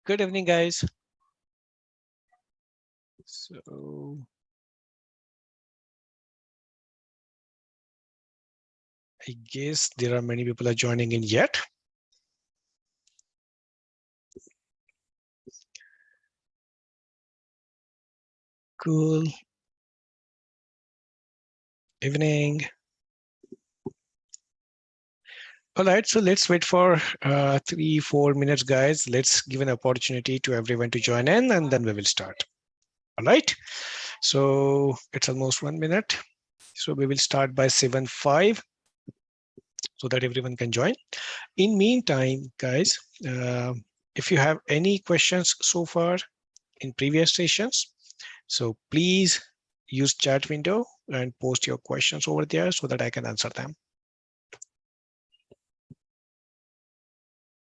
Good evening, guys. So I guess there are many people are joining in yet. Cool. Evening. All right, so let's wait for 3-4 minutes, guys. Let's give an opportunity to everyone to join in, and then we will start. All right. So it's almost 1 minute. So we will start by 7:05 so that everyone can join. In meantime, guys, if you have any questions so far in previous sessions, so please use chat window and post your questions over there so that I can answer them.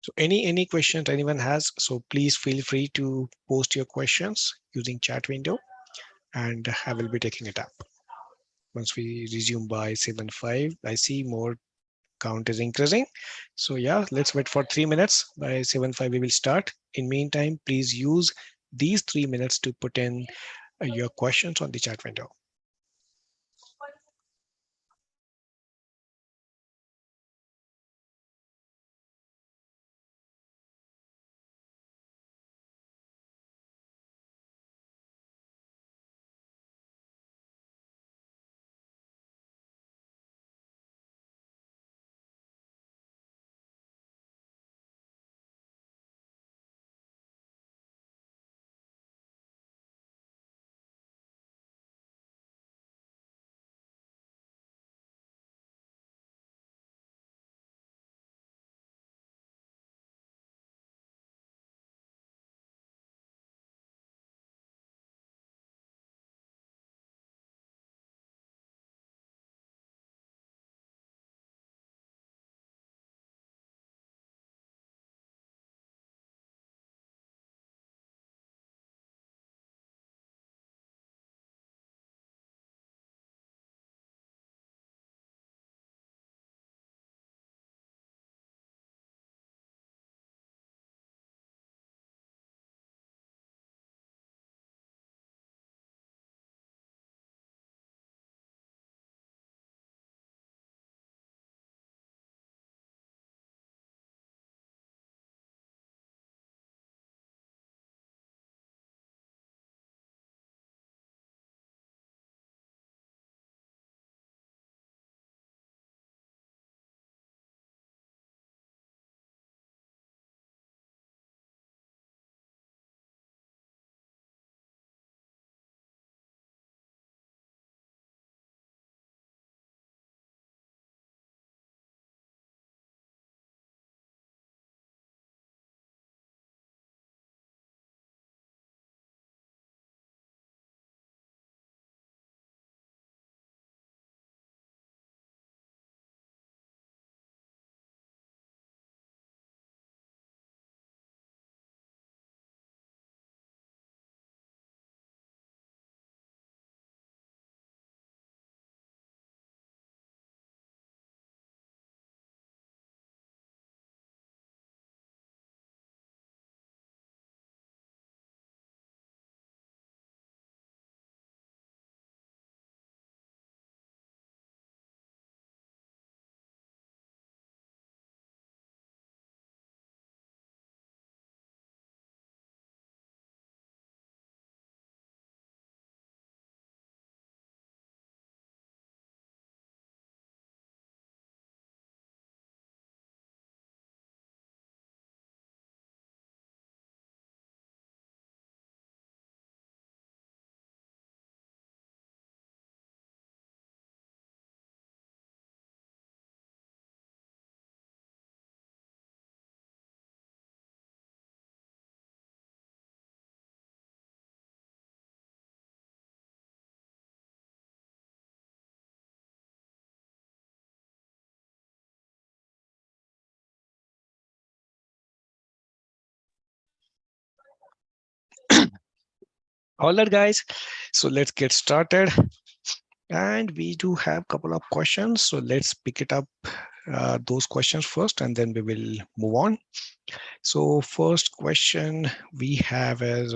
So any questions anyone has, so please feel free to post your questions using chat window and I will be taking it up. Once we resume by 7:05, I see more count is increasing. So yeah, let's wait for 3 minutes. By 7:05, we will start. In meantime, please use these 3 minutes to put in your questions on the chat window. All right, guys. So let's get started. And we do have a couple of questions. So let's pick it up those questions first, and then we will move on. So first question we have is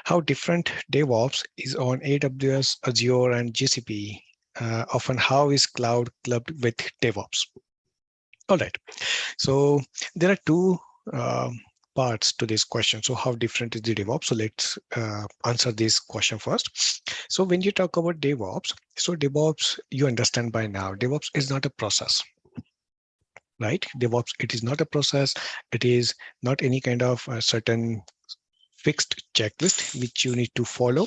how different DevOps is on AWS, Azure, and GCP. Often, how is cloud clubbed with DevOps? All right. So there are two parts to this question. So how different is the DevOps? So let's answer this question first. So when you talk about DevOps, so DevOps, you understand by now, DevOps is not a process, right? DevOps, it is not a process. It is not any kind of certain fixed checklist which you need to follow.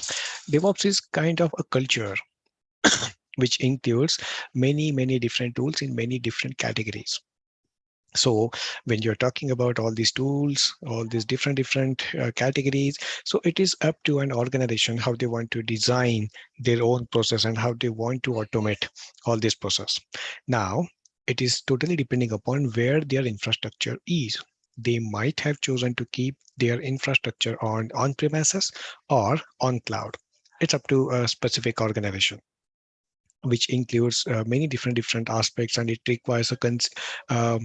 DevOps is kind of a culture which includes many different tools in many different categories. So when you're talking about all these tools, all these different categories, so it is up to an organization how they want to design their own process and how they want to automate all this process. Now, it is totally depending upon where their infrastructure is. They might have chosen to keep their infrastructure on premises or on cloud. It's up to a specific organization, which includes many different aspects, and it requires a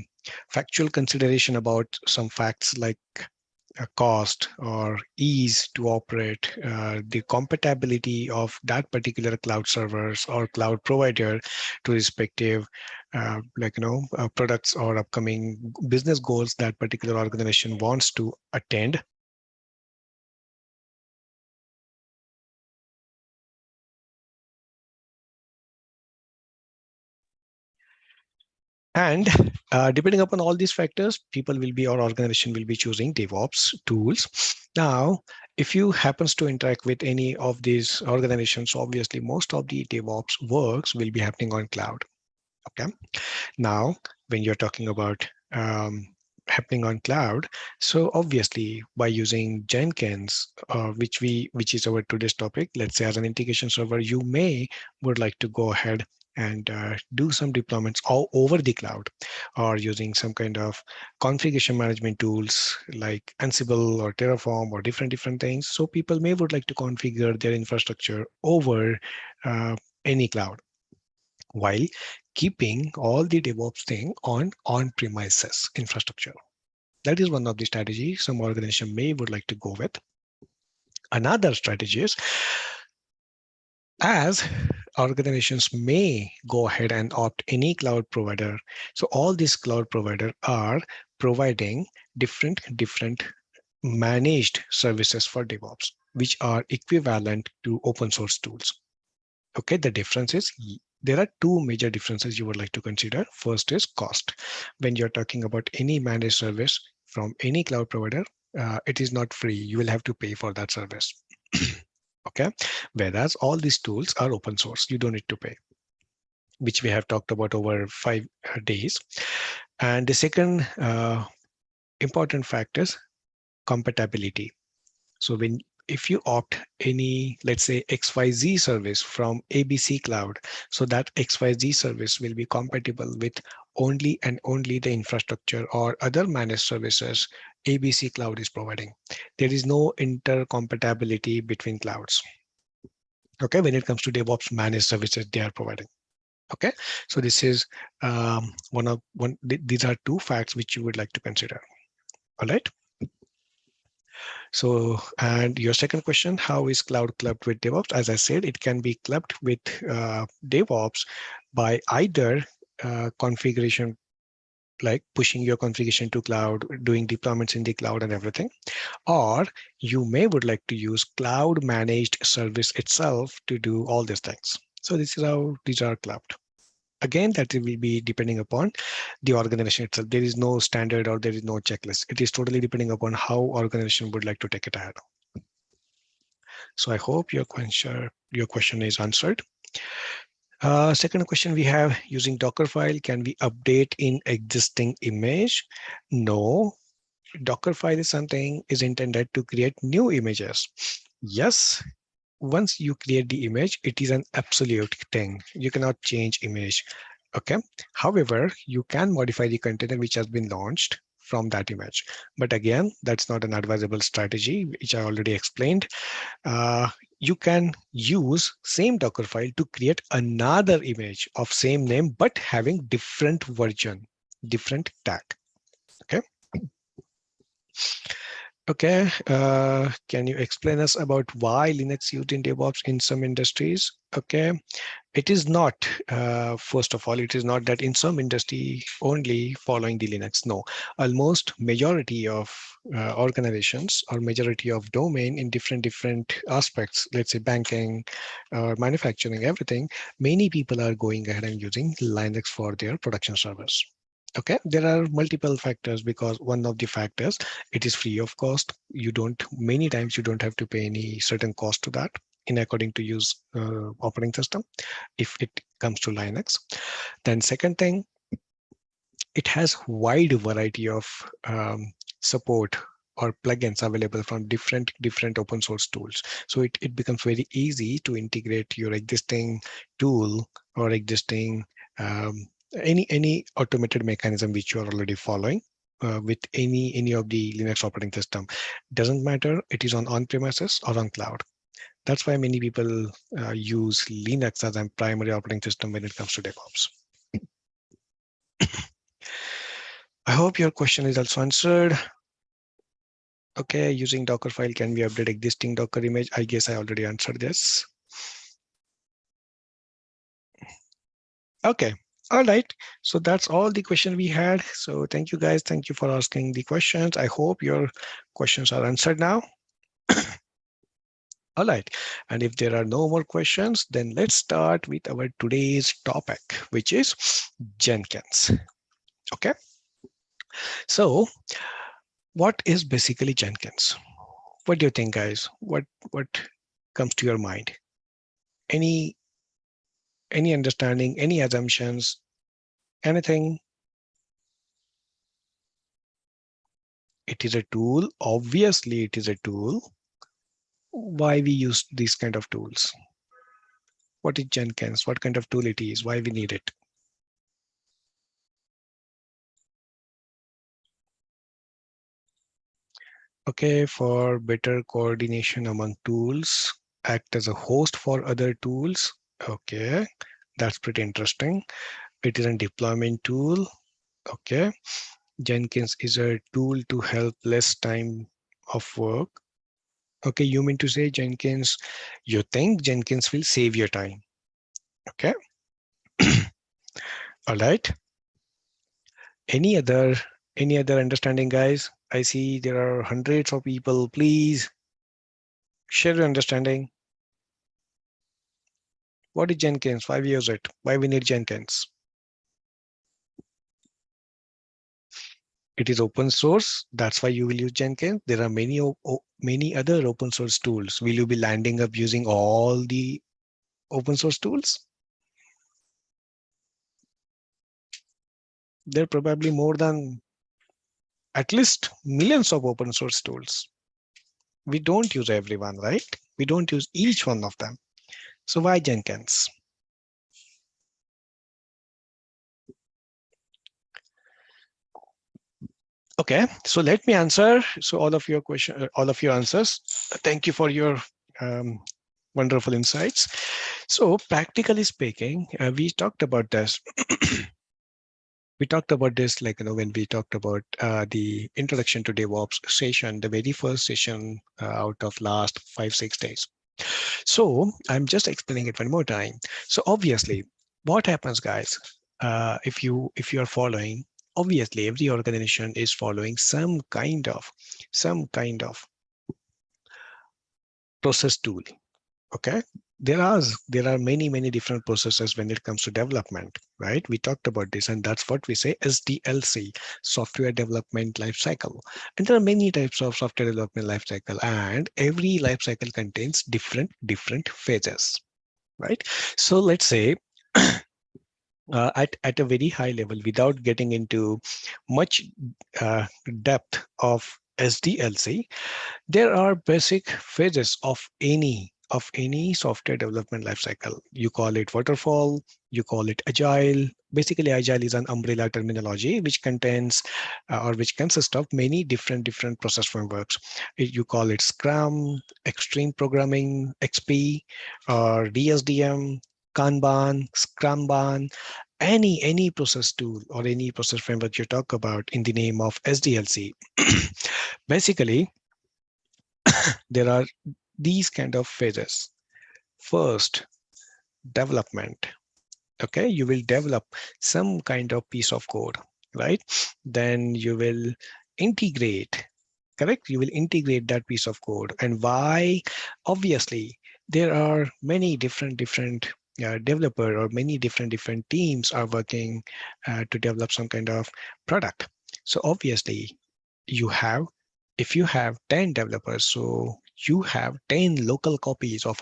factual consideration about some facts like cost or ease to operate, the compatibility of that particular cloud servers or cloud provider to respective products or upcoming business goals that particular organization wants to attend. And depending upon all these factors, people will be, or organization will be choosing DevOps tools. Now, if you happens to interact with any of these organizations, obviously most of the DevOps works will be happening on cloud. Okay. Now, when you're talking about happening on cloud, so obviously by using Jenkins, which is our today's topic, let's say as an integration server, you would like to go ahead and do some deployments all over the cloud, or using some kind of configuration management tools like Ansible or Terraform or different things. So people would like to configure their infrastructure over any cloud, while keeping all the DevOps thing on on-premises infrastructure. That is one of the strategies some organization would like to go with. Another strategy is, as organizations may go ahead and opt any cloud provider. So all these cloud providers are providing different managed services for DevOps, which are equivalent to open source tools. Okay, the difference is there are two major differences you would like to consider. First is cost. When you're talking about any managed service from any cloud provider, it is not free. You will have to pay for that service. Okay, whereas all these tools are open source. You don't need to pay, which we have talked about over 5 days. And the second important factor is compatibility. So if you opt any, let's say XYZ service from ABC Cloud, so that XYZ service will be compatible with only and only the infrastructure or other managed services ABC Cloud is providing. There is no intercompatibility between clouds. Okay, when it comes to DevOps managed services they are providing. Okay, so this is these are two facts which you would like to consider. All right. So, and your second question, how is cloud clubbed with DevOps? As I said, it can be clubbed with DevOps by either configuration, like pushing your configuration to cloud, doing deployments in the cloud and everything, or you would like to use cloud managed service itself to do all these things. So this is how these are clubbed. Again, that will be depending upon the organization itself. There is no standard or there is no checklist. It is totally depending upon how organization would like to take it ahead. So I hope your question is answered. Second question we have, using Docker file, can we update in existing image? No, Docker file is intended to create new images. Yes, once you create the image, it is an absolute thing. You cannot change image. Okay. However, you can modify the container which has been launched from that image. But again, that's not an advisable strategy, which I already explained. you can use same Docker file to create another image of same name, but having different version, different tag. Okay. Okay. Can you explain us about why Linux used in DevOps in some industries? Okay. It is not, first of all, it is not that in some industry only following the Linux. No, almost majority of organizations or majority of domain in different aspects, let's say banking or manufacturing, everything, many people are going ahead and using Linux for their production servers. Okay, there are multiple factors because one of the factors, it is free of cost. You don't, many times you don't have to pay any certain cost to that in according to use operating system if it comes to Linux. Then second thing, it has wide variety of support or plugins available from different open source tools. So it becomes very easy to integrate your existing tool or existing any automated mechanism which you are already following with any of the Linux operating system. Doesn't matter, it is on premises or on cloud. That's why many people use Linux as a primary operating system when it comes to DevOps. I hope your question is also answered. Okay, using Docker file, can we update existing Docker image? I guess I already answered this. Okay, all right. So that's all the question we had. So thank you guys. Thank you for asking the questions. I hope your questions are answered now. All right. And if there are no more questions, then let's start with our today's topic, which is Jenkins. Okay. So what is basically Jenkins? What do you think, guys? What comes to your mind? Any understanding, any assumptions, anything? It is a tool. Obviously, it is a tool. Why we use these kind of tools? What is Jenkins? What kind of tool it is? Why we need it? Okay, for better coordination among tools, act as a host for other tools. Okay, that's pretty interesting. It is a deployment tool. Okay, Jenkins is a tool to help less time of work. Okay, you mean to say Jenkins, you think Jenkins will save your time. Okay. All right. Any other understanding, guys? I see there are hundreds of people. Please share your understanding. What is Jenkins? Why we use it? Why we need Jenkins? It is open source. That's why you will use Jenkins. There are many other open source tools. Will you be landing up using all the open source tools? There are probably more than at least millions of open source tools. We don't use everyone, right? We don't use each one of them. So why Jenkins? Okay, so let me answer. So all of your all of your answers. Thank you for your wonderful insights. So practically speaking, we talked about this. We talked about this, like, when we talked about the introduction to DevOps session, the very first session out of last 5-6 days. So I'm just explaining it one more time. So obviously, what happens, guys, if you are following, obviously every organization is following some kind of process tool. Okay, there are many different processes when it comes to development, right? We talked about this, and that's what we say SDLC, software development lifecycle. And there are many types of software development lifecycle, and every lifecycle contains different phases, right? So let's say at a very high level, without getting into much depth of SDLC, there are basic phases of any software development lifecycle. You call it waterfall, You call it agile. Basically, agile is an umbrella terminology which contains or which consists of many different process frameworks. You call it Scrum, Extreme Programming, XP, or DSDM, Kanban, Scrumban, any process tool or any process framework you talk about in the name of SDLC. Basically, there are these kind of phases. First, development. Okay, you will develop some kind of piece of code, right? Then you will integrate, correct? You will integrate that piece of code. And why? Obviously, there are many different developer or many different teams are working to develop some kind of product. So obviously, you have, if you have 10 developers, so you have 10 local copies of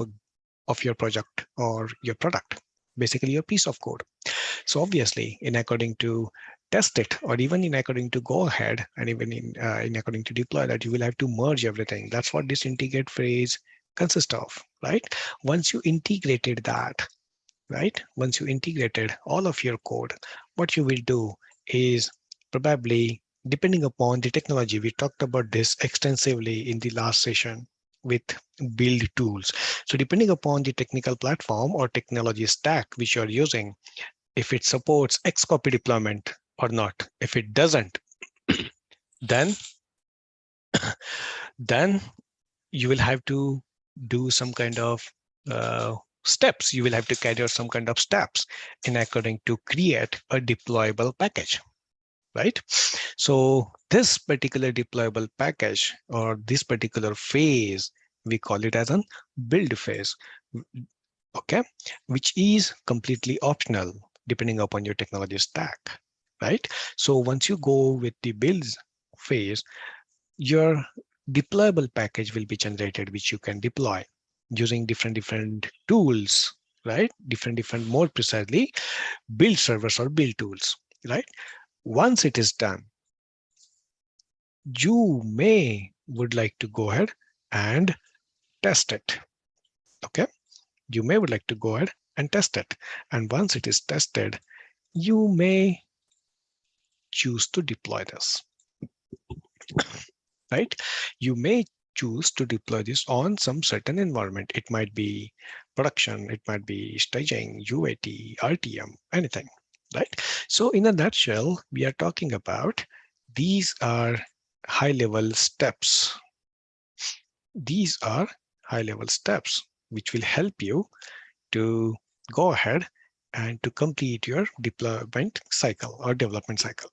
your project or your product, basically your piece of code. So obviously, in according to test it, or even in according to go ahead, and even in according to deploy that, you will have to merge everything. That's what this integrate phase consists of, right? Once you integrated that, right? Once you integrated all of your code, what you will do is probably, depending upon the technology, we talked about this extensively in the last session with build tools. So depending upon the technical platform or technology stack which you're using, if it supports Xcopy deployment or not, if it doesn't, then then you will have to do some kind of uh, steps. You will have to carry out some kind of steps in according to create a deployable package, right? So this particular deployable package or this particular phase, we call it as a build phase, okay, which is completely optional depending upon your technology stack, right? So once you go with the builds phase, your deployable package will be generated, which you can deploy using different tools, right? Different, more precisely, build servers or build tools, right? Once it is done, you may would like to go ahead and test it, okay? You may would like to go ahead and test it. And once it is tested, you may choose to deploy this, right? You may choose to deploy this on some certain environment. It might be production, it might be staging, UAT, RTM, anything, right? So in a nutshell, we are talking about these are high-level steps. These are high-level steps which will help you to go ahead and to complete your deployment cycle or development cycle.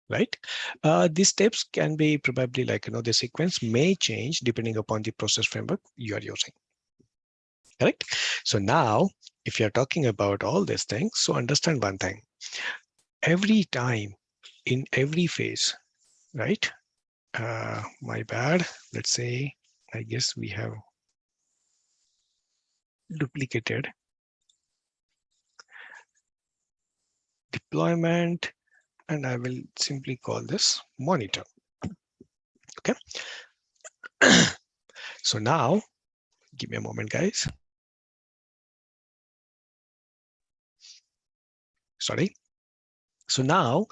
Right? These steps can be probably like, the sequence may change depending upon the process framework you are using. Correct? So now, if you're talking about all these things, so understand one thing. Every time in every phase, right? My bad. Let's say, I guess we have duplicated deployment, and I will simply call this monitor. Okay. So now, give me a moment, guys. Sorry. So now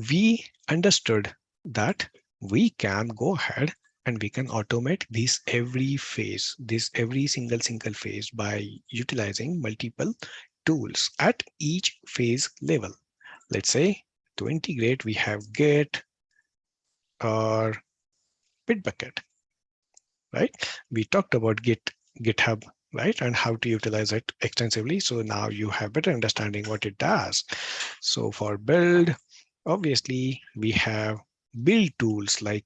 we understood that we can go ahead and we can automate this every phase, this every single phase by utilizing multiple tools at each phase level. Let's say to integrate, we have Git or Bitbucket, right? We talked about GitHub, right? And how to utilize it extensively. So now you have better understanding what it does. So for build, obviously we have build tools like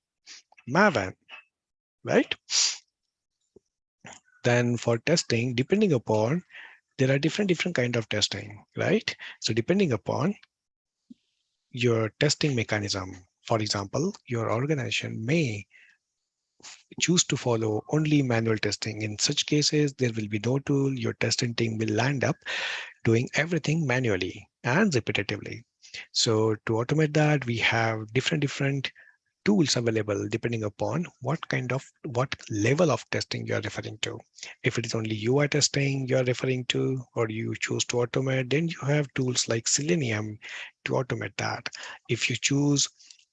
Maven, right? Then for testing, depending upon, there are different kind of testing, right? So depending upon your testing mechanism, for example, your organization may choose to follow only manual testing. In such cases, there will be no tool. Your testing team will land up doing everything manually and repetitively. So to automate that, we have different tools available depending upon what level of testing you are referring to. If it is only UI testing you are referring to, or you choose to automate, then you have tools like Selenium to automate that. If you choose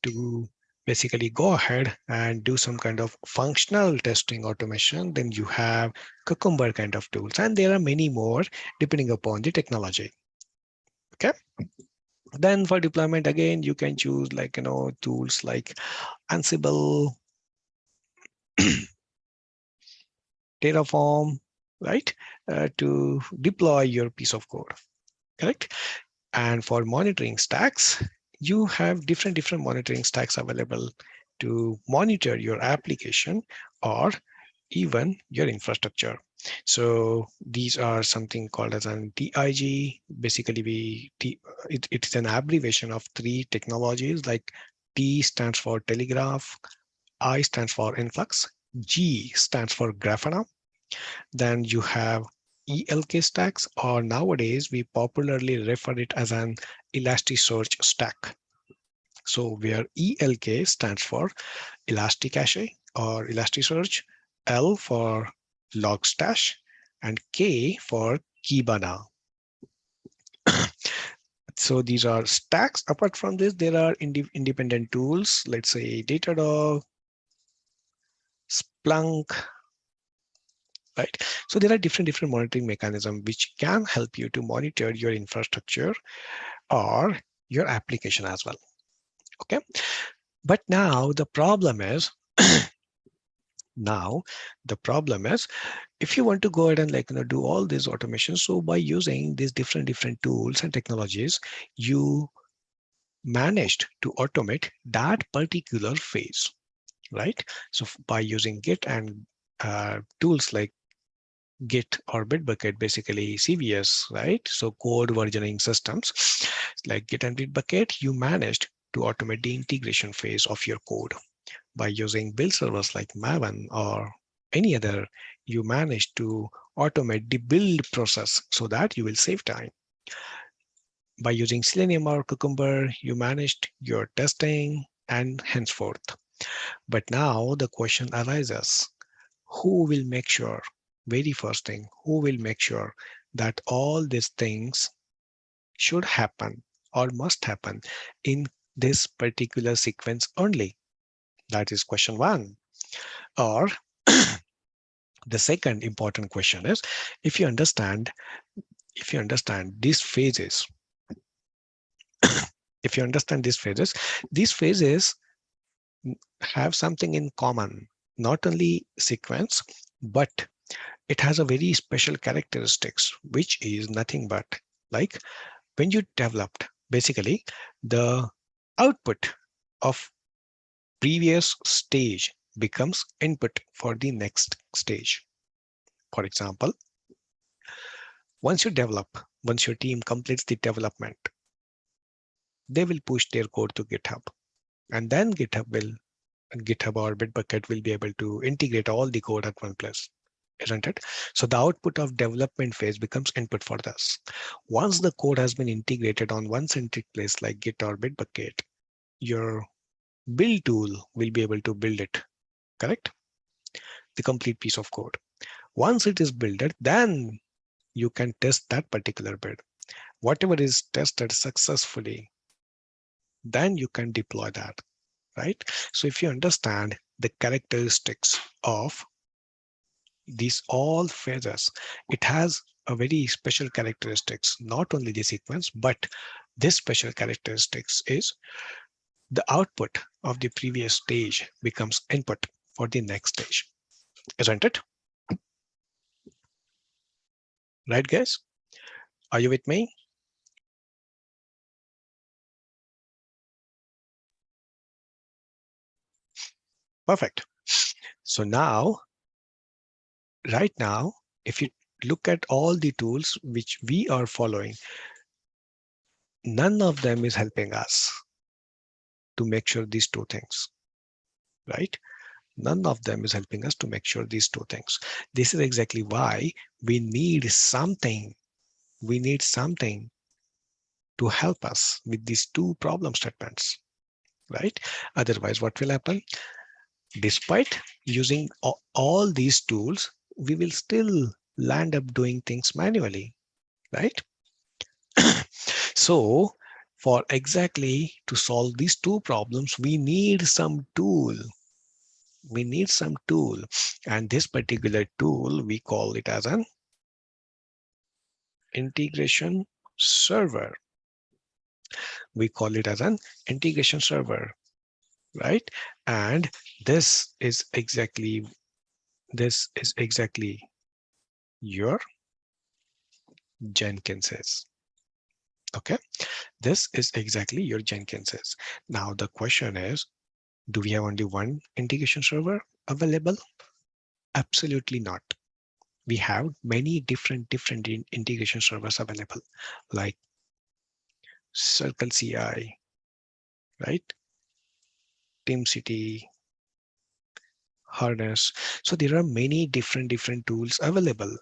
to basically go ahead and do some kind of functional testing automation, then you have Cucumber kind of tools, and there are many more depending upon the technology. Okay. Then for deployment, again, you can choose tools like Ansible, Terraform, right, to deploy your piece of code, correct? And for monitoring stacks, you have different monitoring stacks available to monitor your application or even your infrastructure. So these are something called as an TIG. Basically, it is an abbreviation of three technologies, like T stands for telegraph, I stands for influx, G stands for Grafana. Then you have ELK stacks, or nowadays we popularly refer it as an Elasticsearch stack. So where ELK stands for Elasticache or Elasticsearch, L for Logstash, and K for Kibana. So these are stacks. Apart from this, there are independent tools, let's say Datadog, Splunk, right? So there are different monitoring mechanisms which can help you to monitor your infrastructure or your application as well. Okay. But now the problem is, if you want to go ahead and do all this automation, so by using these different tools and technologies, you managed to automate that particular phase, right? So by using Git and tools like Git or Bitbucket, basically CVS, right? So code versioning systems like Git and Bitbucket, you managed to automate the integration phase of your code. By using build servers like Maven or any other, you manage to automate the build process so that you will save time. By using Selenium or Cucumber, you managed your testing and henceforth. But now the question arises, who will make sure, very first thing, who will make sure that all these things should happen or must happen in this particular sequence only? That is question one. Or the second important question is, if you understand these phases, these phases have something in common, not only sequence, but it has a very special characteristics, which is nothing but like when you developed, basically the output of previous stage becomes input for the next stage. For example, once your team completes the development, they will push their code to GitHub, and then GitHub or Bitbucket will be able to integrate all the code at one place, isn't it? So the output of development phase becomes input for this. Once the code has been integrated on one centric place like Git or Bitbucket, your build tool will be able to build it, correct? The complete piece of code. Once it is built, then you can test that particular build. Whatever is tested successfully, then you can deploy that, right? So if you understand the characteristics of these all phases, it has a very special characteristics, not only the sequence, but this special characteristics is the output of the previous stage becomes input for the next stage, isn't it? Right, guys? Are you with me? Perfect. So now, right now, if you look at all the tools which we are following, none of them is helping us to make sure these two things, right? None of them is helping us to make sure these two things. This is exactly why we need something. We need something to help us with these two problem statements. right? Otherwise, what will happen? Despite using all these tools, we will still land up doing things manually, right? So for exactly to solve these two problems, we need some tool. We need some tool. And this particular tool, we call it as an integration server. We call it as an integration server, right? And this is exactly your Jenkins. Okay, this is exactly your Jenkins. Now the question is, do we have only one integration server available? Absolutely not. We have many different integration servers available, like Circle CI, right? TeamCity, Harness. So there are many different tools available.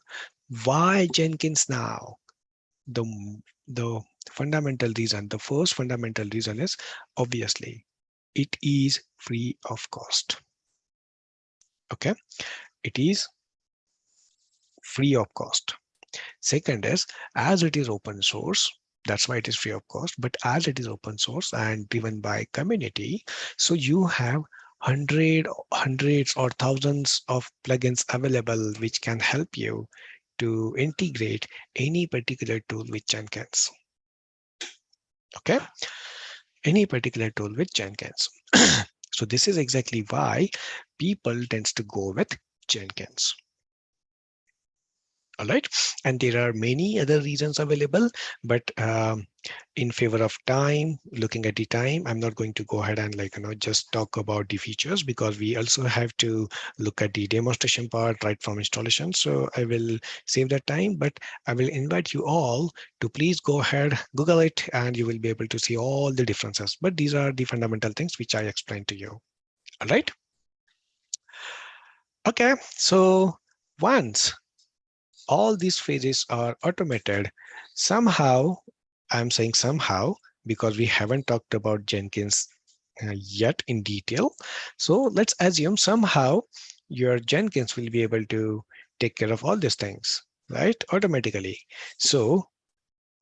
Why Jenkins now? The the fundamental reason, the first fundamental reason is obviously it is free of cost. Okay, it is free of cost. Second is, as it is open source, that's why it is free of cost, but as it is open source and driven by community, so you have hundreds or thousands of plugins available which can help you to integrate any particular tool with Jenkins. Okay, any particular tool with Jenkins. So this is exactly why people tends to go with Jenkins. All right, and there are many other reasons available, but in favor of time, looking at the time, I'm not going to go ahead and just talk about the features, because we also have to look at the demonstration part right from installation. So I will save that time, but I will invite you all to please go ahead, Google it, and you will be able to see all the differences. But these are the fundamental things which I explained to you. All right. Okay, so once all these phases are automated, somehow, I'm saying somehow, because we haven't talked about Jenkins yet in detail. So let's assume somehow your Jenkins will be able to take care of all these things, right? Automatically. So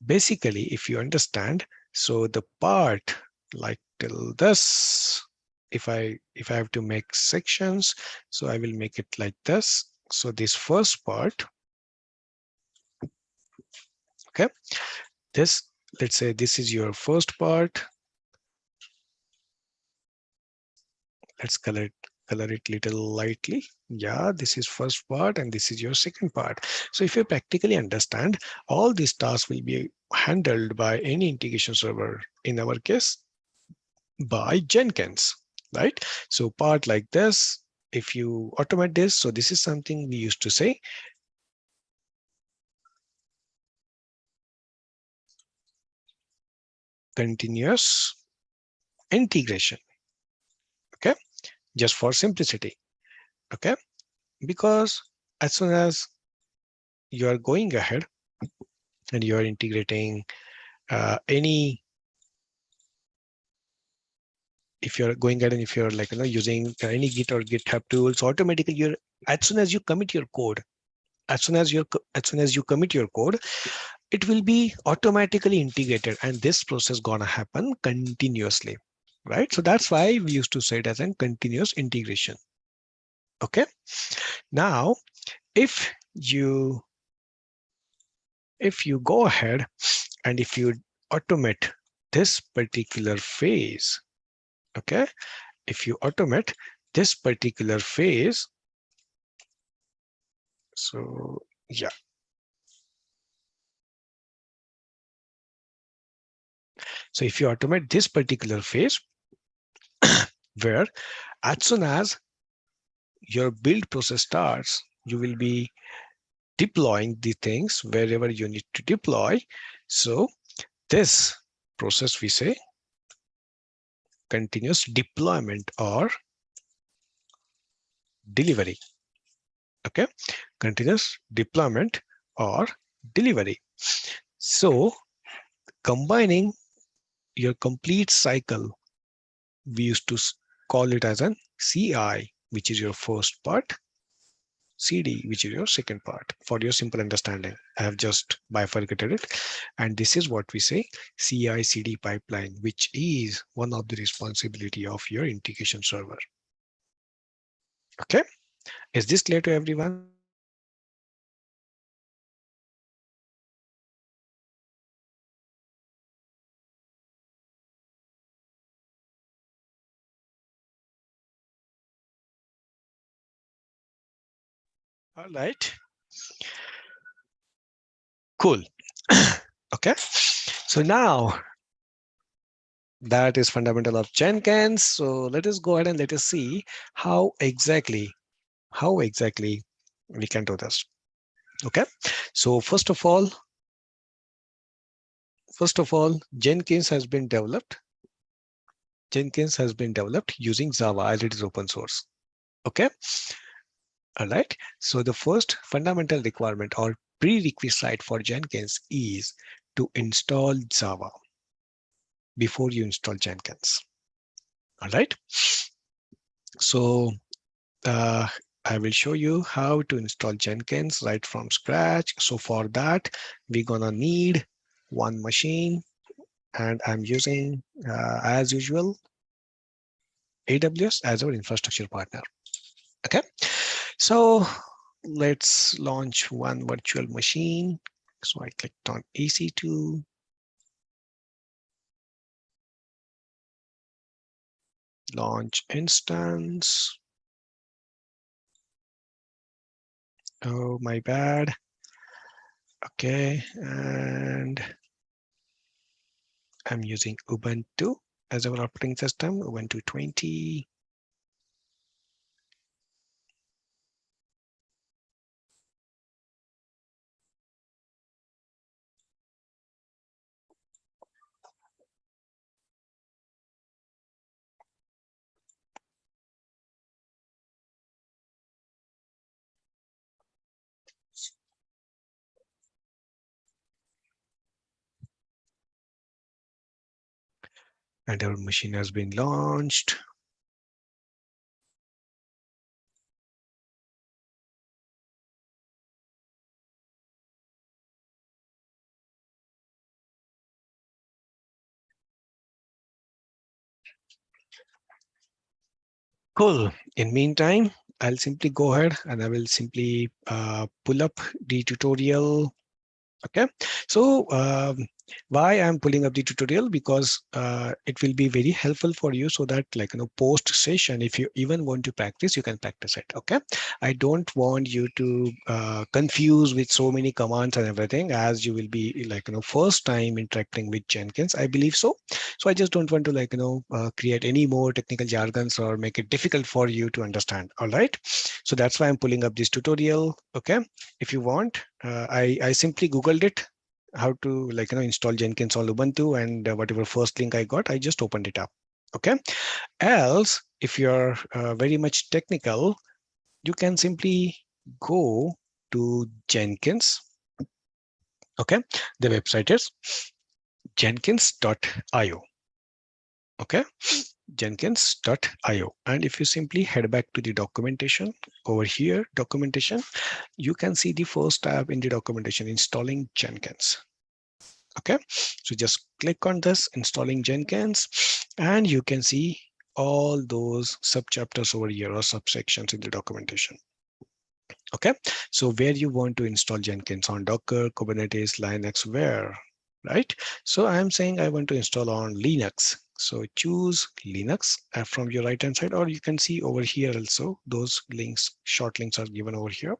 basically, if you understand, so the part like till this, if I have to make sections, so I will make it like this. So this first part, okay, this, let's say this is your first part. Let's color it little lightly. Yeah, this is first part and this is your second part. So if you practically understand, all these tasks will be handled by any integration server, in our case by Jenkins, right? So part like this, if you automate this, so this is something we used to say continuous integration. Okay, just for simplicity. Okay, because as soon as you are going ahead and you are integrating any, if you're going ahead and if you're using any Git or GitHub tools, automatically you're, as soon as you commit your code, as soon as you commit your code, it will be automatically integrated, and this process gonna happen continuously, right? So that's why we used to say it as a continuous integration. Okay, now if you go ahead and if you automate this particular phase, okay, if you automate this particular phase, so yeah, so if you automate this particular phase where as soon as your build process starts, you will be deploying the things wherever you need to deploy. So this process we say continuous deployment or delivery. Okay, continuous deployment or delivery. So combining your complete cycle we used to call it as an CI, which is your first part, CD, which is your second part. For your simple understanding, I have just bifurcated it. And this is what we say CI/CD pipeline, which is one of the responsibility of your integration server. Okay, is this clear to everyone? All right, cool. Okay, so now that is fundamental of Jenkins. So let us go ahead and let us see how exactly we can do this. Okay, so first of all, Jenkins has been developed. Jenkins has been developed using Java as it is open source. Okay, all right. So the first fundamental requirement or prerequisite for Jenkins is to install Java before you install Jenkins. All right. So I will show you how to install Jenkins right from scratch. So for that, we're gonna need one machine, and I'm using, as usual, AWS as our infrastructure partner. Okay, so let's launch one virtual machine. So I clicked on EC2. Launch instance. Oh, my bad. Okay, and I'm using Ubuntu as our operating system, Ubuntu 20. And our machine has been launched. Cool. In meantime, I'll simply go ahead and I will simply pull up the tutorial. Okay, so why I'm pulling up the tutorial, because it will be very helpful for you, so that, like, post session, if you even want to practice, you can practice it. Okay, I don't want you to confuse with so many commands and everything, as you will be, like, first time interacting with Jenkins, I believe so. So I just don't want to, like, create any more technical jargons or make it difficult for you to understand. All right, so that's why I'm pulling up this tutorial. Okay, if you want, I simply Googled it, how to, like, install Jenkins on Ubuntu, and whatever first link I got, I just opened it up. Okay, else if you're very much technical, you can simply go to Jenkins. Okay, the website is jenkins.io. Okay, jenkins.io, and if you simply head back to the documentation, over here, documentation, you can see the first tab in the documentation, installing Jenkins. Okay, so just click on this, installing Jenkins, and you can see all those subchapters over here, or subsections in the documentation. Okay, so where you want to install Jenkins, on Docker, Kubernetes, Linux, where, right? So I'm saying I want to install on Linux. So choose Linux from your right hand side, or you can see over here also, those links, short links are given over here,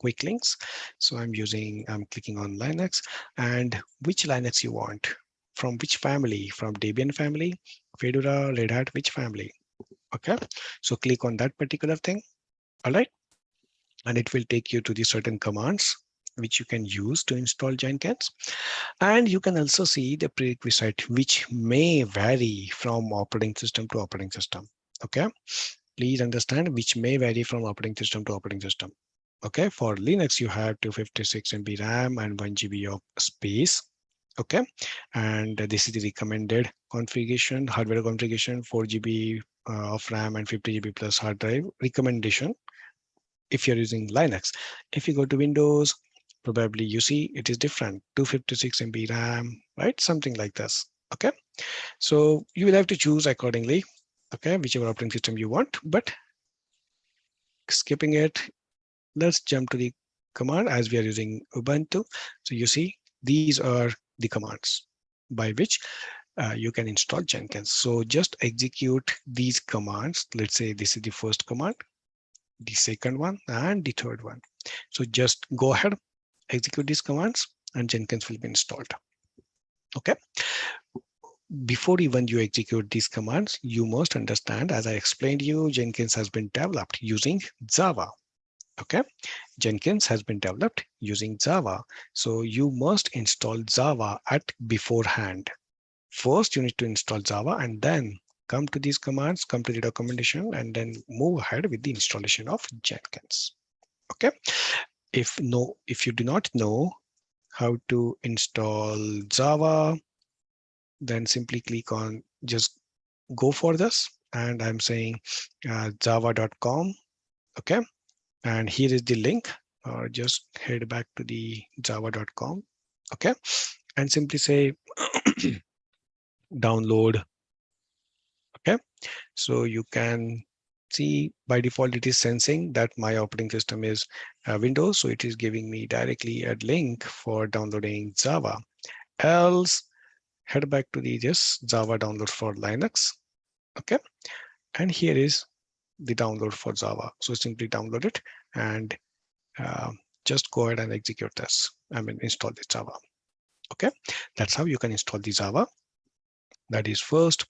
quick links. So I'm clicking on Linux, and which Linux you want, from which family, from Debian family, Fedora, Red Hat, which family. Okay, so click on that particular thing. All right, and it will take you to the certain commands which you can use to install Jenkins. And you can also see the prerequisite, which may vary from operating system to operating system. Okay, please understand, which may vary from operating system to operating system. Okay, for Linux, you have 256 MB RAM and 1 GB of space. Okay, and this is the recommended configuration, hardware configuration, 4 GB of RAM and 50 GB plus hard drive recommendation if you're using Linux. If you go to Windows, probably you see it is different, 256 MB RAM, right? Something like this. Okay, so you will have to choose accordingly, okay, whichever operating system you want. But skipping it, let's jump to the command as we are using Ubuntu. So you see, these are the commands by which you can install Jenkins. So just execute these commands. Let's say this is the first command, the second one, and the third one. So just go ahead, execute these commands, and Jenkins will be installed. Okay. Before even you execute these commands, you must understand, as I explained to you, Jenkins has been developed using Java. Okay. Jenkins has been developed using Java. So you must install Java at beforehand. First, you need to install Java and then come to these commands, come to the documentation, and then move ahead with the installation of Jenkins. Okay. If you do not know how to install Java, then simply click on just go for this. And I'm saying java.com. Okay. And here is the link, or just head back to the java.com. Okay. And simply say download. Okay. So you can see by default, it is sensing that my operating system is Windows. So it is giving me directly a link for downloading Java. Else, head back to the this Java download for Linux. Okay. And here is the download for Java. So simply download it and just go ahead and execute this. I mean, install the Java. Okay. That's how you can install the Java. That is first.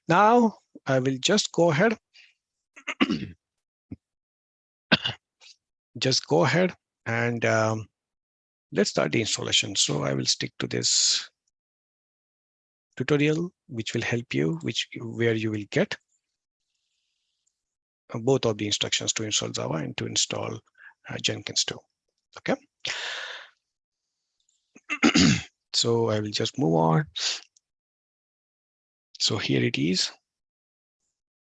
Now I will just go ahead. Just go ahead and let's start the installation. So I will stick to this tutorial, which will help you, where you will get both of the instructions to install Java and to install Jenkins too. Okay. So I will just move on. So here it is,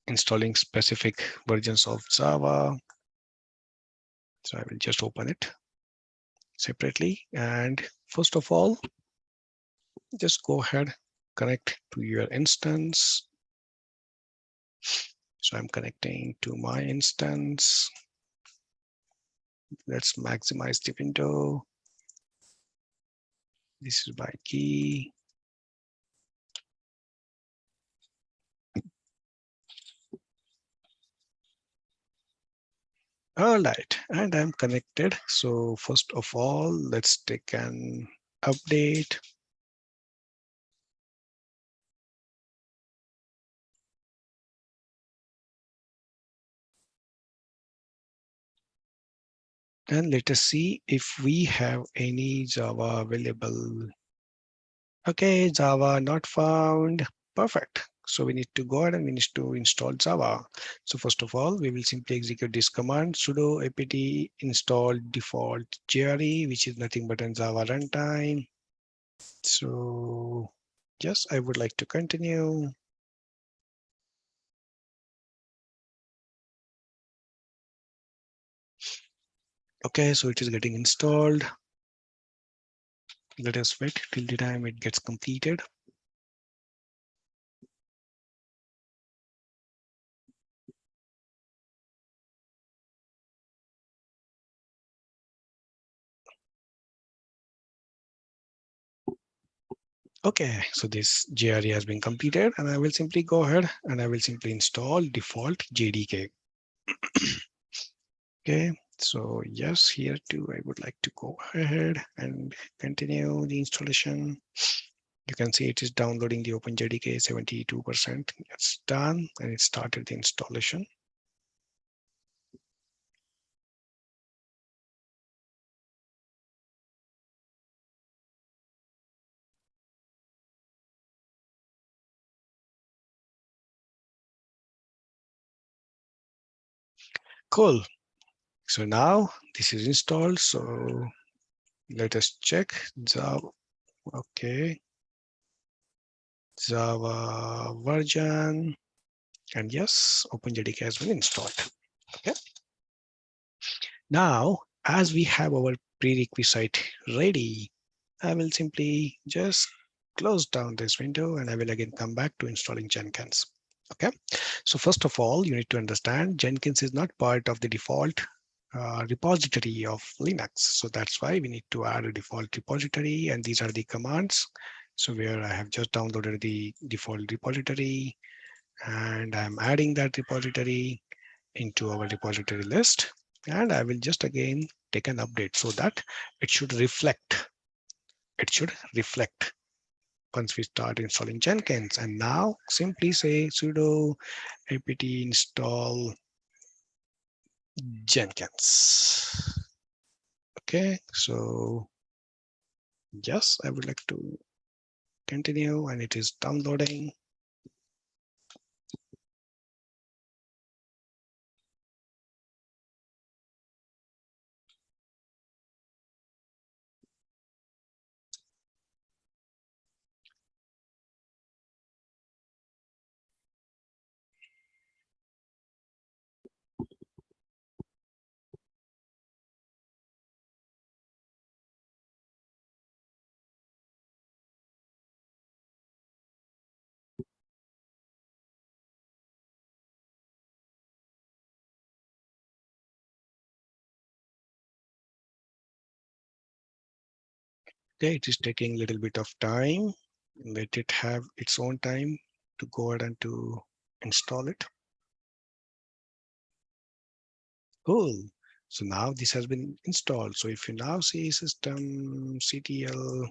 installing specific versions of Java. So I will just open it separately. And first of all, just go ahead, connect to your instance. So I'm connecting to my instance. Let's maximize the window. This is my key. All right, and I'm connected. So first of all, let's take an update. And let us see if we have any Java available. Okay, Java not found. Perfect. So we need to go ahead and we need to install Java. So first of all, we will simply execute this command, sudo apt install default JRE, which is nothing but a Java runtime. So yes, I would like to continue. Okay, so it is getting installed. Let us wait till the time it gets completed. Okay, so this JRE has been completed and I will simply go ahead and I will simply install default JDK. Okay, so yes, here too, I would like to go ahead and continue the installation. You can see it is downloading the OpenJDK 72%. It's done and it started the installation. Cool. So now this is installed. So let us check Java. Okay. Java version. And yes, OpenJDK has been installed. Okay. Now, as we have our prerequisite ready, I will simply just close down this window and I will again come back to installing Jenkins. Okay. So first of all, you need to understand Jenkins is not part of the default repository of Linux. So that's why we need to add a default repository, and these are the commands. So where I have just downloaded the default repository and I'm adding that repository into our repository list. And I will just again take an update so that it should reflect. It should reflect once we start installing Jenkins. And now simply say sudo apt install Jenkins. Okay, so yes, I would like to continue and it is downloading. Okay, it is taking a little bit of time. Let it have its own time to go ahead and to install it. Cool. So now this has been installed. So if you now see systemctl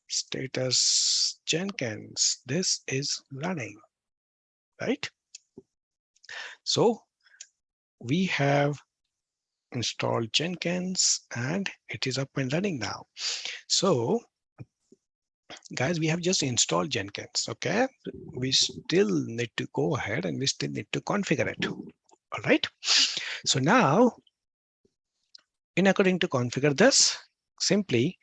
status Jenkins, this is running, right? So we have installed Jenkins and it is up and running now. So guys, we have just installed Jenkins. Okay, we still need to go ahead and we still need to configure it. All right. So now, in according to configure this, simply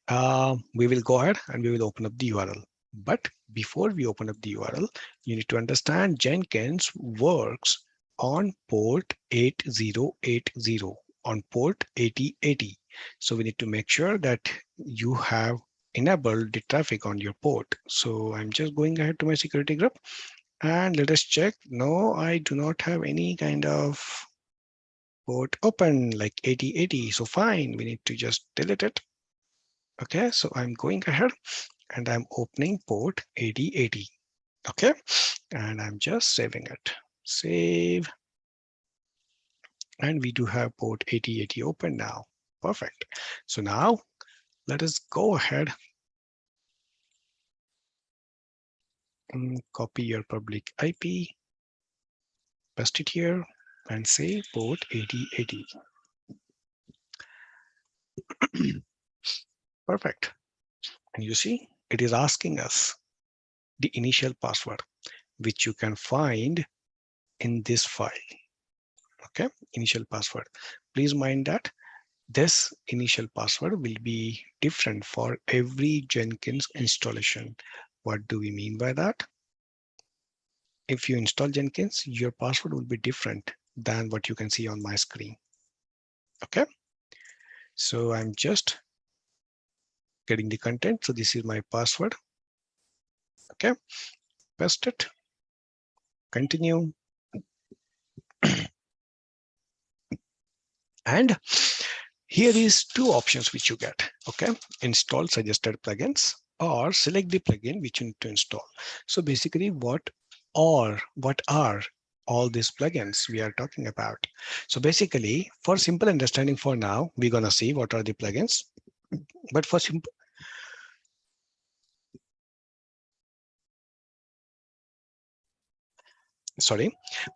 we will go ahead and we will open up the URL. But before we open up the URL, you need to understand Jenkins works on port 8080, on port 8080. So we need to make sure that you have enabled the traffic on your port. So I'm just going ahead to my security group and let us check. No, I do not have any kind of port open like 8080. So fine, we need to just delete it. Okay, so I'm going ahead and I'm opening port 8080. Okay, and I'm just saving it. Save. And we do have port 8080 open now. Perfect. So now let us go ahead and copy your public IP, paste it here and say port 8080. Perfect. And you see, it is asking us the initial password, which you can find in this file. Okay, initial password. Please mind that this initial password will be different for every Jenkins installation. What do we mean by that? If you install Jenkins, your password will be different than what you can see on my screen. Okay, so I'm just getting the content. So this is my password. Okay, paste it, continue. And here is two options which you get. Okay, install suggested plugins or select the plugin which you need to install. So basically what are all these plugins we are talking about? So basically for simple understanding for now, we're going to see what are the plugins. But for simple,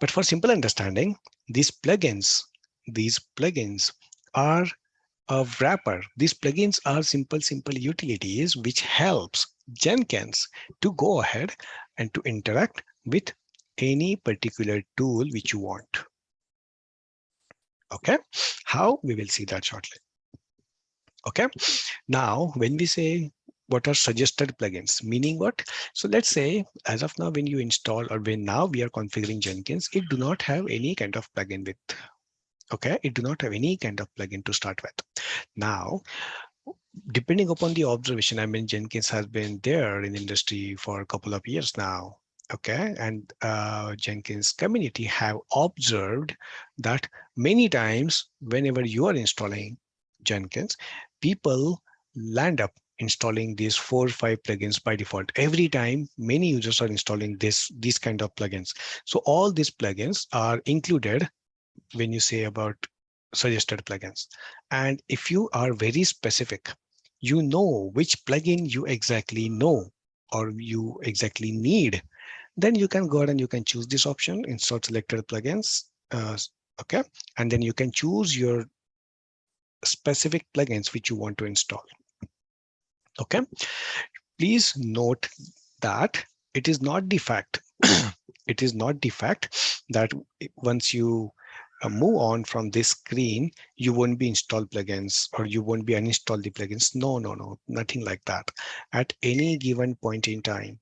but for simple understanding, these plugins are a wrapper. These plugins are simple utilities which helps Jenkins to go ahead and to interact with any particular tool which you want. Okay, how? We will see that shortly. Okay, now when we say what are suggested plugins, meaning what? So let's say as of now, when you install or when now we are configuring Jenkins, it do not have any kind of plugin with, okay, it do not have any kind of plugin to start with. Now, depending upon the observation, I mean, Jenkins has been there in industry for a couple of years now. Okay, and Jenkins community have observed that many times whenever you are installing Jenkins, people land up installing these 4 or 5 plugins by default. Every time many users are installing these kind of plugins. So all these plugins are included when you say about suggested plugins. And if you are very specific, you know which plugin you exactly know or you exactly need, then you can go ahead and you can choose this option, install selected plugins. Okay, and then you can choose your specific plugins which you want to install. Okay, please note that it is not the fact it is not the fact that once you move on from this screen, you won't be install plugins or you won't be uninstall the plugins. No, no, no, nothing like that. At any given point in time,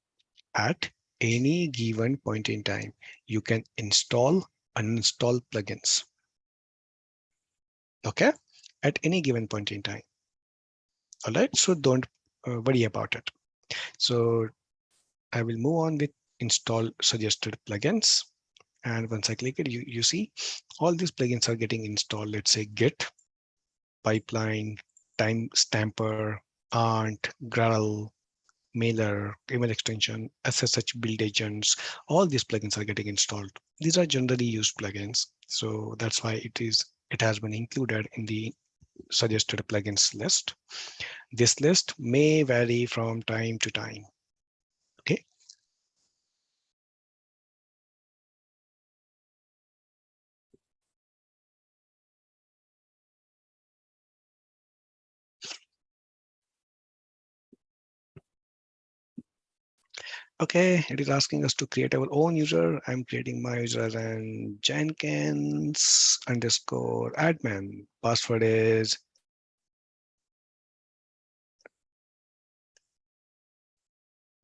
at any given point in time, you can install, uninstall plugins. Okay, at any given point in time. All right, so don't worry about it. So I will move on with install suggested plugins. And once I click it, you see all these plugins are getting installed. Let's say Git, Pipeline, Time Stamper, Aunt, Gradle, Mailer, email extension, SSH build agents. All these plugins are getting installed. These are generally used plugins. So that's why it has been included in the suggested plugins list. This list may vary from time to time. Okay. Okay, it is asking us to create our own user. I'm creating my user as an Jenkins underscore admin. Password is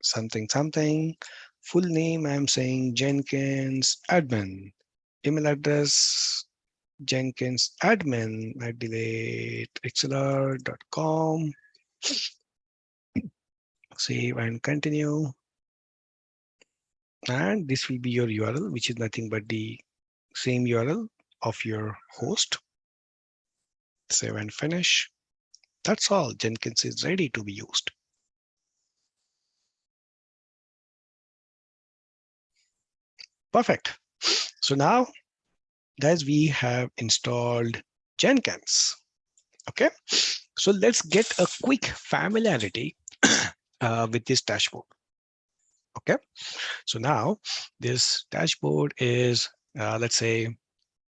something something. Full name, I'm saying Jenkins admin. Email address, Jenkins admin @ ExcelR.com. Save and continue. And this will be your URL, which is nothing but the same URL of your host. Save and finish. That's all. Jenkins is ready to be used. Perfect. So now, guys, we have installed Jenkins. Okay. So let's get a quick familiarity with this dashboard. Okay. So now this dashboard is, let's say,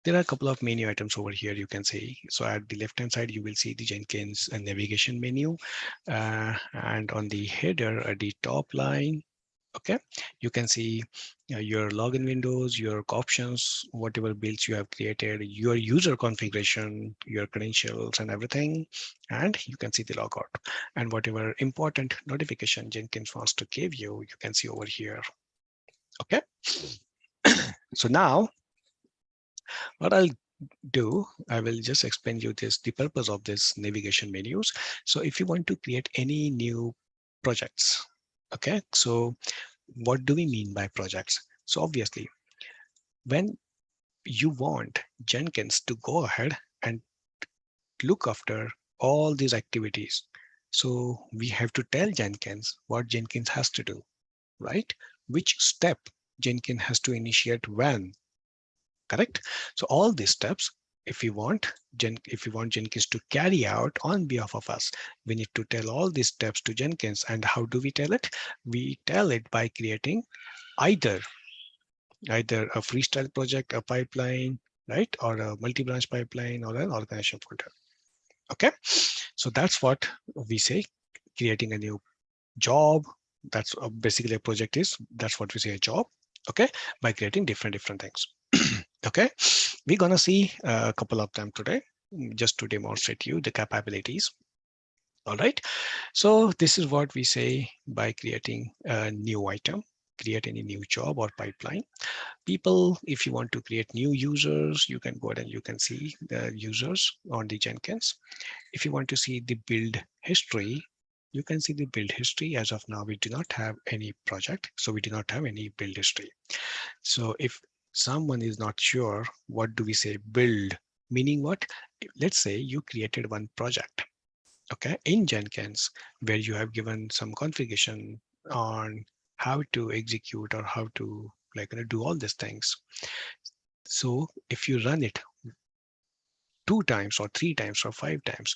there are a couple of menu items over here you can see. So at the left hand side, you will see the Jenkins navigation menu. And on the header at the top line, okay, you can see your login windows, your options, whatever builds you have created, your user configuration, your credentials and everything. And you can see the logout and whatever important notification Jenkins wants to give you, you can see over here. Okay. So now what I'll do, I will just explain you the purpose of this navigation menus. So if you want to create any new projects, okay, so what do we mean by projects? So obviously, when you want Jenkins to go ahead and look after all these activities, so we have to tell Jenkins what Jenkins has to do, right? Which step Jenkins has to initiate when, correct? So all these steps, if we want Jenkins to carry out on behalf of us, we need to tell all these steps to Jenkins. And how do we tell it? We tell it by creating either a freestyle project, a pipeline, right? Or a multi-branch pipeline or an organization folder. Okay. So that's what we say, creating a new job. That's basically a project is, that's what we say a job. Okay. By creating different things. Okay. We're going to see a couple of them today, just to demonstrate you the capabilities. All right. So this is what we say by creating a new item, create any new job or pipeline. People, if you want to create new users, you can go ahead and you can see the users on the Jenkins. If you want to see the build history, you can see the build history. As of now, we do not have any project, so we do not have any build history. So if someone is not sure, what do we say build? Meaning what? Let's say you created one project, okay, in Jenkins, where you have given some configuration on how to execute or how to do all these things. So if you run it 2 times or 3 times or 5 times,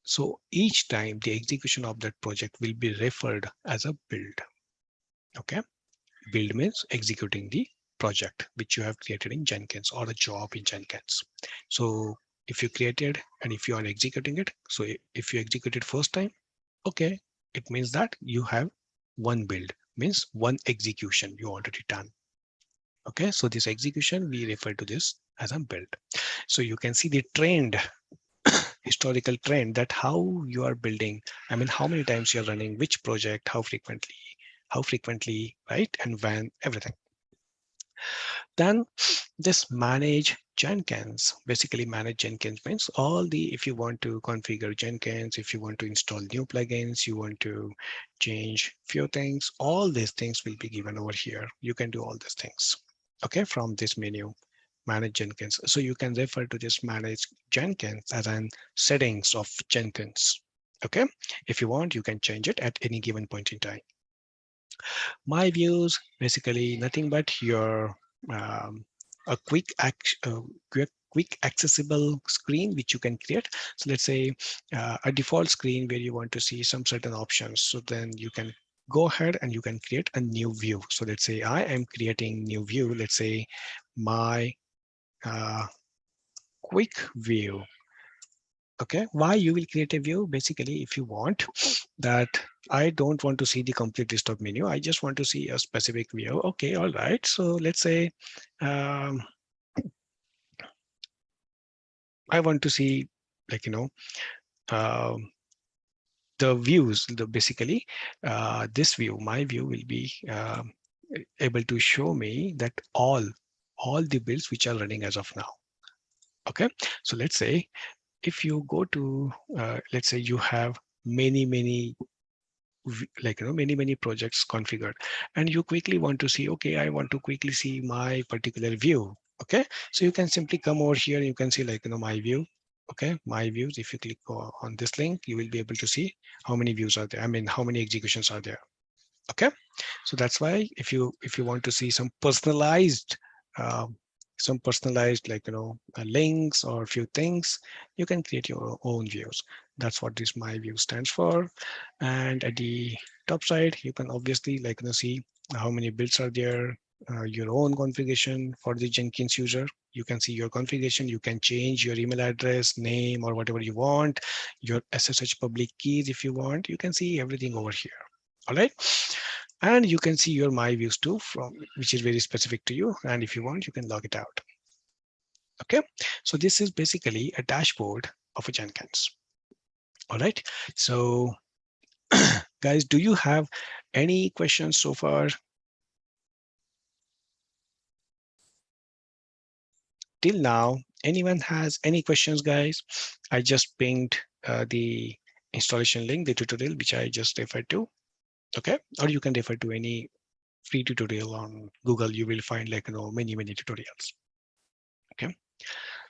so each time the execution of that project will be referred as a build. Okay, build means executing the project which you have created in Jenkins or a job in Jenkins. So if you created and if you are executing it, so if you execute it first time, okay, it means that you have one build, means one execution you already done. Okay, so this execution, we refer to this as a build. So you can see the trend, historical trend, that how you are building. I mean, how many times you're running which project, how frequently, right? And when, everything. Then this manage Jenkins. Basically, manage Jenkins means all the, if you want to configure Jenkins, if you want to install new plugins, you want to change few things, all these things will be given over here. You can do all these things, okay, from this menu, manage Jenkins. So you can refer to this manage Jenkins as an settings of Jenkins. Okay, if you want, you can change it at any given point in time. My views, basically nothing but your a quick accessible screen which you can create. So let's say a default screen where you want to see some certain options. So then you can go ahead and you can create a new view. So let's say I am creating new view. Let's say my quick view. Okay, why you will create a view? Basically, if you want that, I don't want to see the complete list of menu. I just want to see a specific view. Okay, all right. So let's say um, I want to see, like, um, the views, basically this view, my view will be able to show me that all the builds which are running as of now. Okay, so let's say if you go to, let's say you have many many projects configured, and you quickly want to see, okay, I want to quickly see my particular view. Okay, so you can simply come over here, you can see my view. Okay, my views, if you click on this link, you will be able to see how many views are there, I mean how many executions are there. Okay, so that's why if you want to see um, some personalized links or a few things, you can create your own views. That's what this my view stands for. And at the top side, you can obviously see how many builds are there, your own configuration for the Jenkins user. You can see your configuration. You can change your email address, name, or whatever you want, your SSH public keys if you want. You can see everything over here. All right, and you can see your my views too, from which is very specific to you, and if you want, you can log it out. Okay, so this is basically a dashboard of a Jenkins. All right, so guys, do you have any questions so far till now? Anyone has any questions, guys? I just pinged the installation link, the tutorial which I just referred to. Okay, or you can refer to any free tutorial on Google. You will find many tutorials. Okay,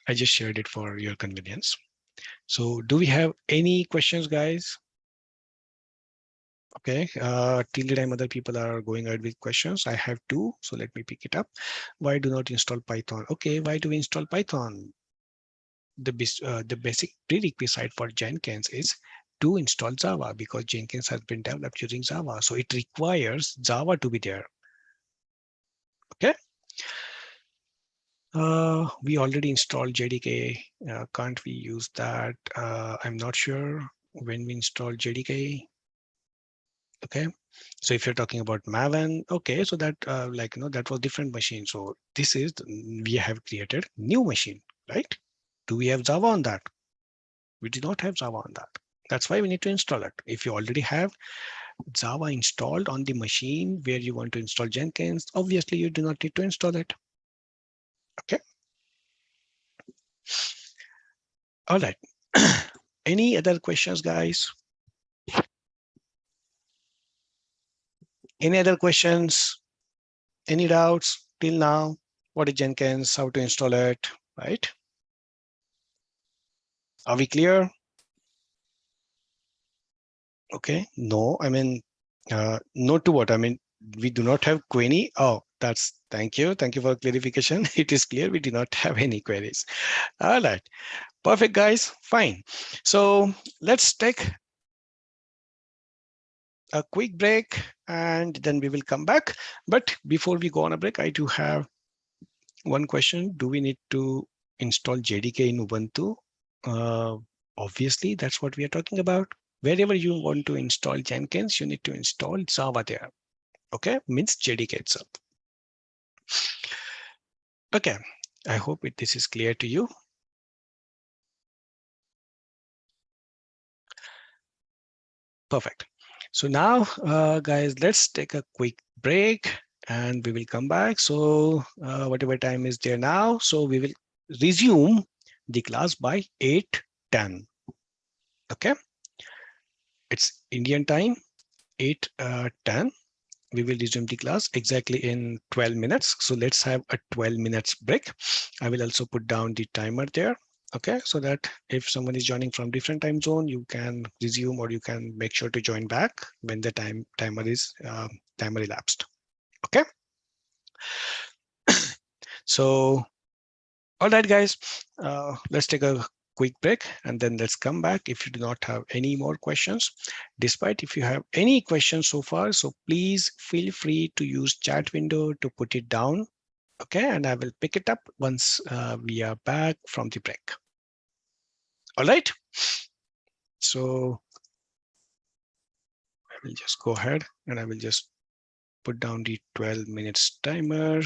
I just shared it for your convenience. So do we have any questions, guys? Okay, till the time other people are going ahead with questions, I have two, so let me pick it up. Why do not install Python? Okay, why do we install Python? The basic prerequisite for Jenkins is to install Java, because Jenkins has been developed using Java, so it requires Java to be there. Okay. We already installed JDK. Can't we use that? I'm not sure when we installed JDK. Okay, so if you're talking about Maven, okay, so that that was different machine. So this is we have created new machine, right? Do we have Java on that? We do not have Java on that. That's why we need to install it. If you already have Java installed on the machine where you want to install Jenkins, obviously you do not need to install it. Okay. All right. Any other questions, guys? Any other questions? Any doubts till now? What is Jenkins? How to install it? Right? Are we clear? Okay. No, I mean, no to what? I mean, we do not have query. Oh, that's thank you. Thank you for clarification. It is clear we do not have any queries. All right. Perfect, guys. Fine. So let's take a quick break and then we will come back. But before we go on a break, I do have one question. Do we need to install JDK in Ubuntu? Uh, Obviously, that's what we are talking about. Wherever you want to install Jenkins, you need to install Java there. Okay, means JDK itself. Okay, I hope this is clear to you. Perfect. So now, guys, let's take a quick break and we will come back. So whatever time is there now, so we will resume the class by 8:10. Okay, it's Indian time, 8:10. We will resume the class exactly in 12 minutes. So let's have a 12 minutes break. I will also put down the timer there. Okay, so that if someone is joining from different time zone, you can resume or you can make sure to join back when the timer elapsed. Okay, so all right, guys, let's take a quick break and then let's come back if you do not have any more questions. Despite if you have any questions so far, so please feel free to use chat window to put it down. Okay, and I will pick it up once we are back from the break. All right, so I will just go ahead and I will just put down the 12 minutes timer.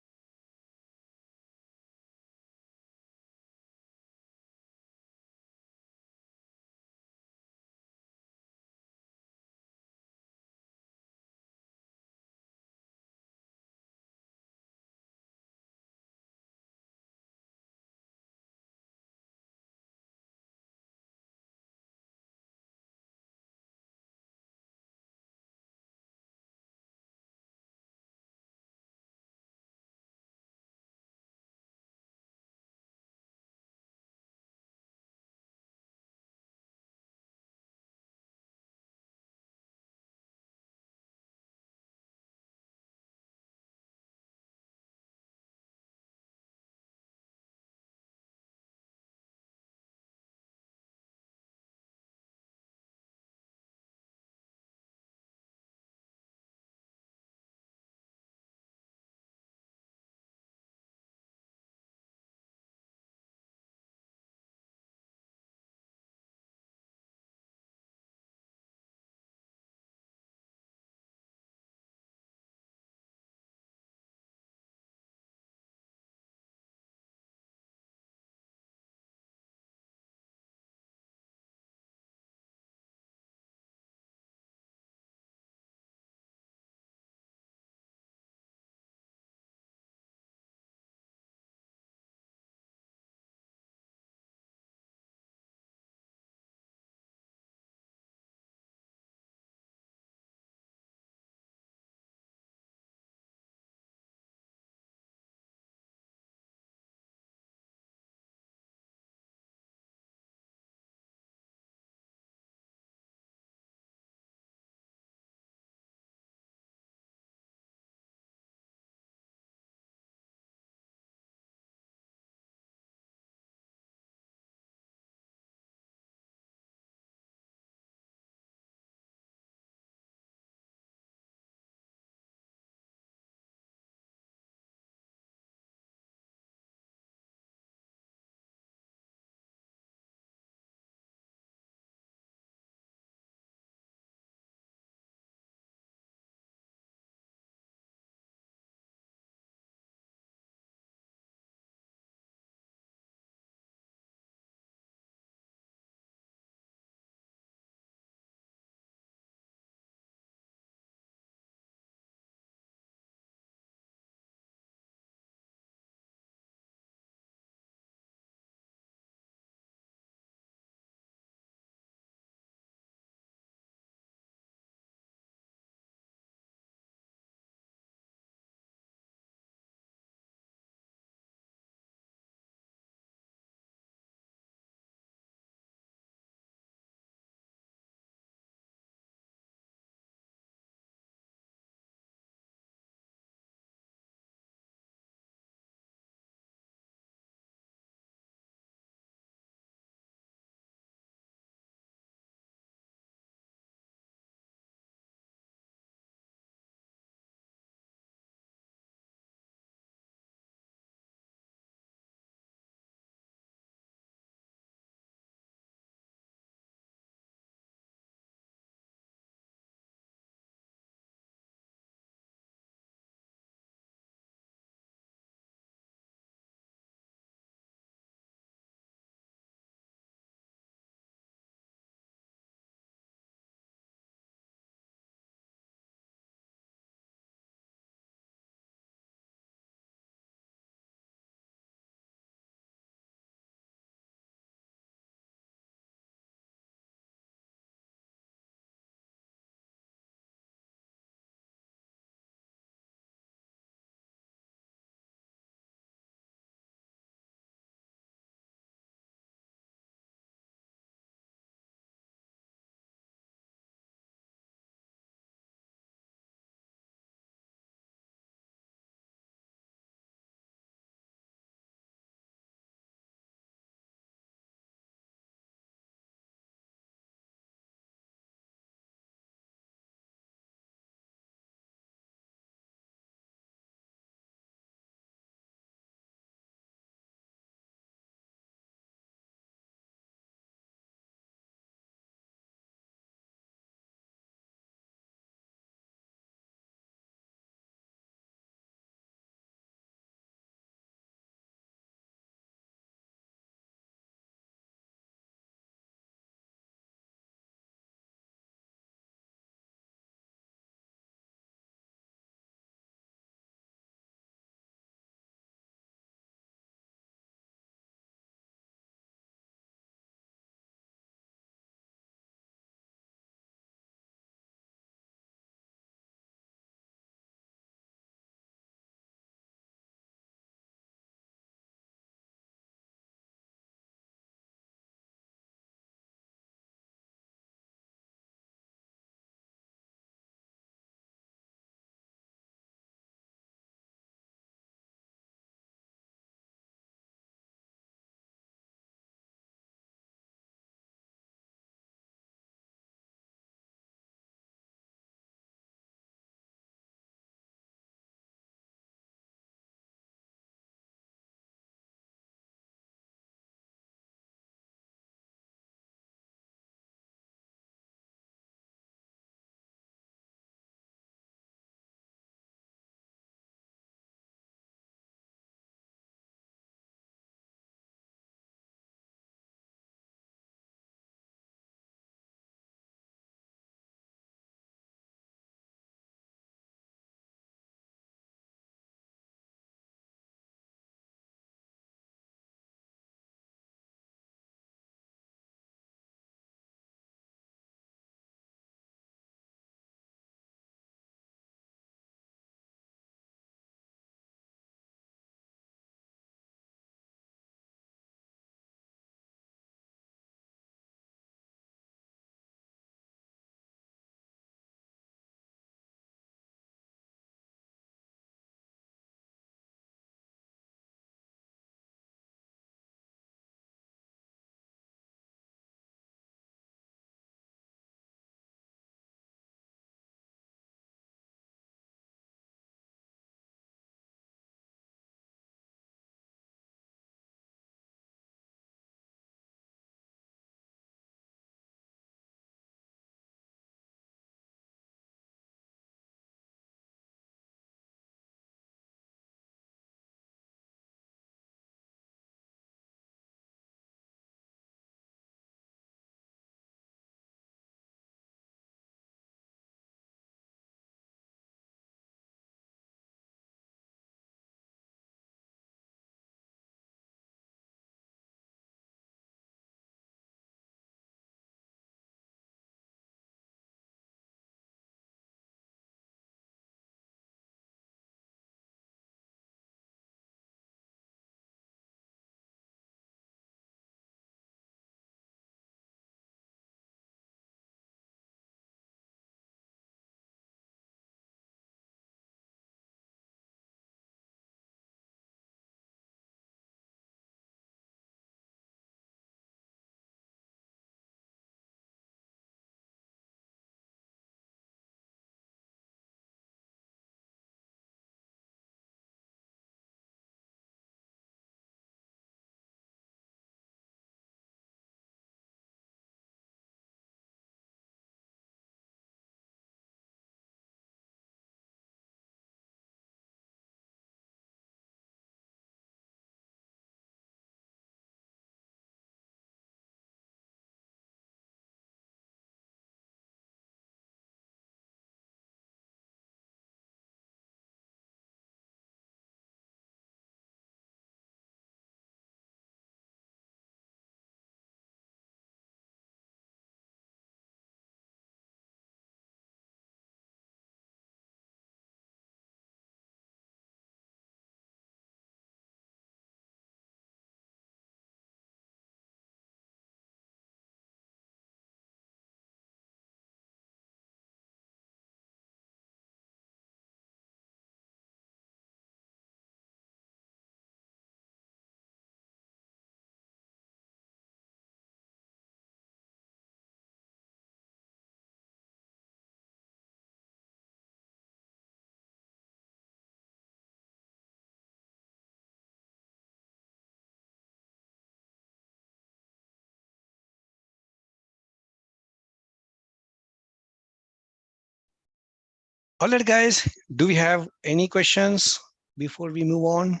All right, guys, do we have any questions before we move on?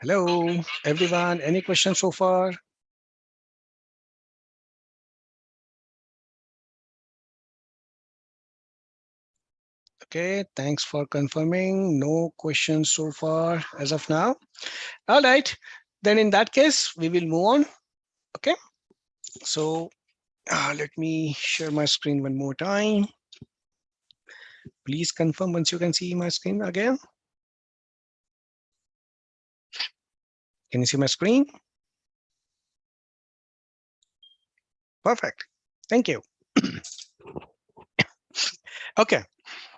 Hello, everyone. Any questions so far? Okay, thanks for confirming. No questions so far as of now. All right, then in that case, we will move on. Okay, so let me share my screen one more time. Please confirm once you can see my screen again. Can you see my screen? Perfect. Thank you. Okay,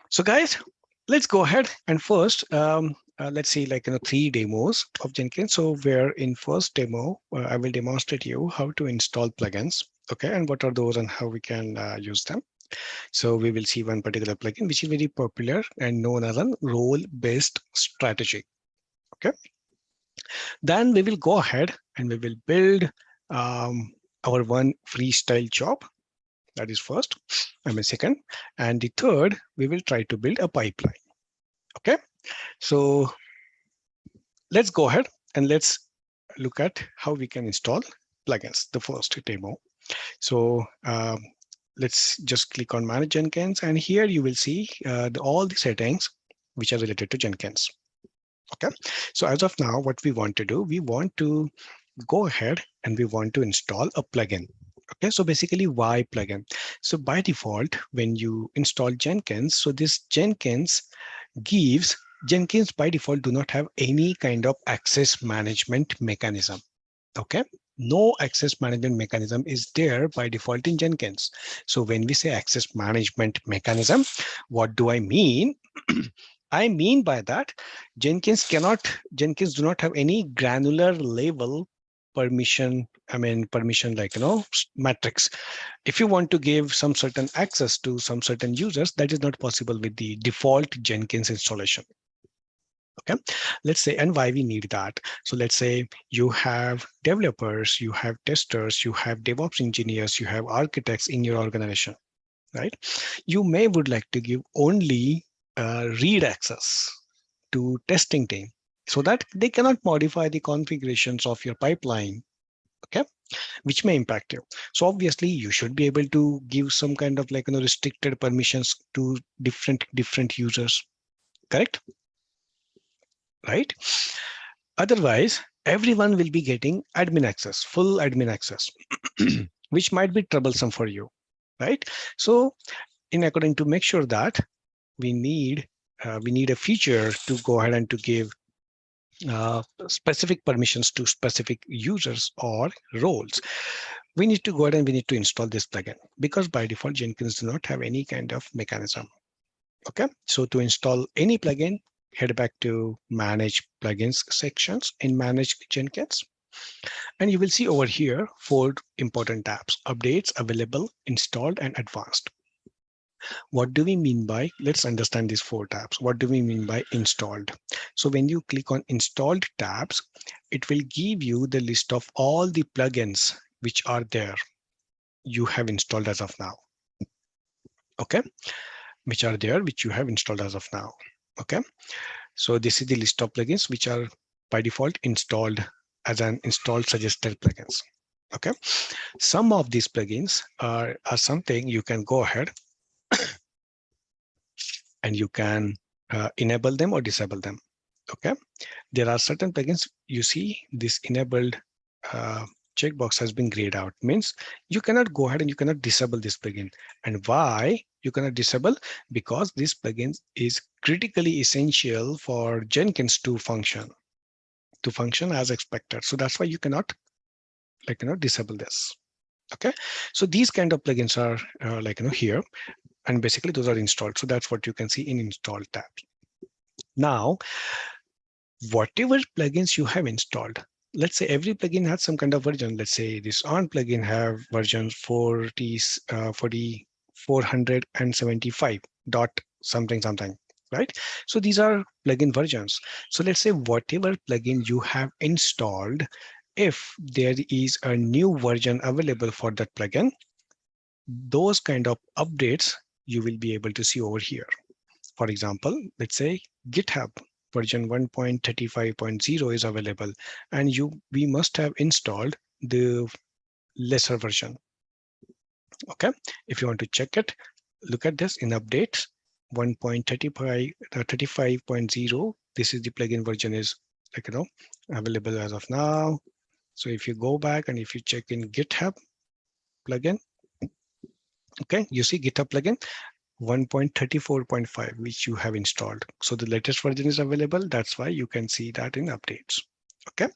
so guys, let's go ahead and first let's see like 3 demos of Jenkins. So where in first demo, I will demonstrate you how to install plugins. Okay, and what are those and how we can use them. So we will see one particular plugin which is very popular and known as a role-based strategy. Okay, then we will go ahead and we will build our one freestyle job. That is first, second, and the third, we will try to build a pipeline. Okay, so let's go ahead and let's look at how we can install plugins, the first demo. So let's just click on Manage Jenkins, and here you will see all the settings which are related to Jenkins. Okay, so as of now, what we want to do, we want to go ahead and we want to install a plugin. Okay, so basically, why plugin? So by default, when you install Jenkins, so this Jenkins by default do not have any kind of access management mechanism. Okay, no access management mechanism is there by default in Jenkins. So when we say access management mechanism, what do I mean? I mean by that, Jenkins do not have any granular level permission. Permission like, matrix. If you want to give some certain access to some certain users, that is not possible with the default Jenkins installation. Okay, let's say, and why we need that. So let's say you have developers, you have testers, you have DevOps engineers, you have architects in your organization, right? You may would like to give only read access to testing team so that they cannot modify the configurations of your pipeline, okay, which may impact you. So obviously you should be able to give some kind of like, restricted permissions to different users, correct? Right? Otherwise, everyone will be getting admin access, full admin access, which might be troublesome for you, right? So in according to make sure that we need a feature to go ahead and to give specific permissions to specific users or roles. We need to go ahead and we need to install this plugin because by default Jenkins do not have any kind of mechanism. Okay, so to install any plugin, head back to Manage Plugins sections in Manage Jenkins. And you will see over here 4 important tabs: Updates, Available, Installed, and Advanced. What do we mean by, let's understand these 4 tabs. What do we mean by installed? So when you click on Installed tabs, it will give you the list of all the plugins which are there you have installed as of now. Okay, which are there, which you have installed as of now. Okay, so this is the list of plugins which are by default installed as an installed suggested plugins. Okay, some of these plugins are something you can go ahead and you can enable them or disable them. Okay, there are certain plugins, you see this enabled checkbox has been grayed out, means you cannot go ahead and you cannot disable this plugin. And why you cannot disable? Because this plugin is critically essential for Jenkins to function as expected. So that's why you cannot disable this. Okay, so these kind of plugins are here, and basically those are installed. So that's what you can see in install tab. Now, whatever plugins you have installed, let's say every plugin has some kind of version. Let's say this on plugin have version 475 dot something, right? So these are plugin versions. So let's say whatever plugin you have installed if there is a new version available for that plugin, those kind of updates you will be able to see over here. For example, let's say GitHub version 1.35.0 is available, and we must have installed the lesser version. Okay, if you want to check it, look at this in updates 1.35.0. This is the plugin version is available as of now. So if you go back and if you check in GitHub plugin, okay, you see GitHub plugin 1.34.5, which you have installed. So the latest version is available. That's why you can see that in updates. Okay.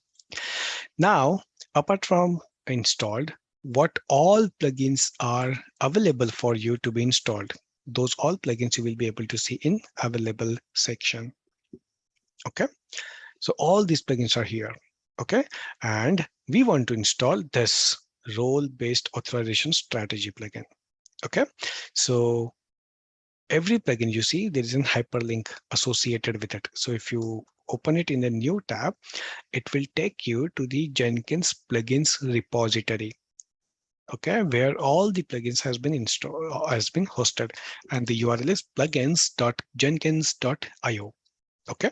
Now, apart from installed, what all plugins are available for you to be installed? Those all plugins you will be able to see in available section. Okay. So all these plugins are here. Okay. And we want to install this role-based authorization strategy plugin. Okay. So every plugin you see, there is a hyperlink associated with it. So if you open it in a new tab, it will take you to the Jenkins plugins repository. Okay, where all the plugins has been installed, has been hosted, and the URL is plugins.jenkins.io. Okay,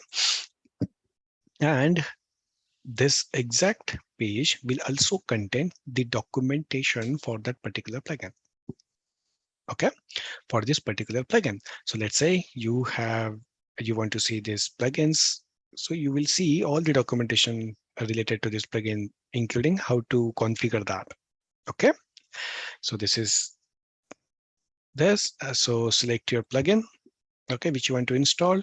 and this exact page will also contain the documentation for that particular plugin. Okay, for this particular plugin. So let's say you want to see these plugins. So you will see all the documentation related to this plugin, including how to configure that. Okay, so this is this. So select your plugin, okay, which you want to install,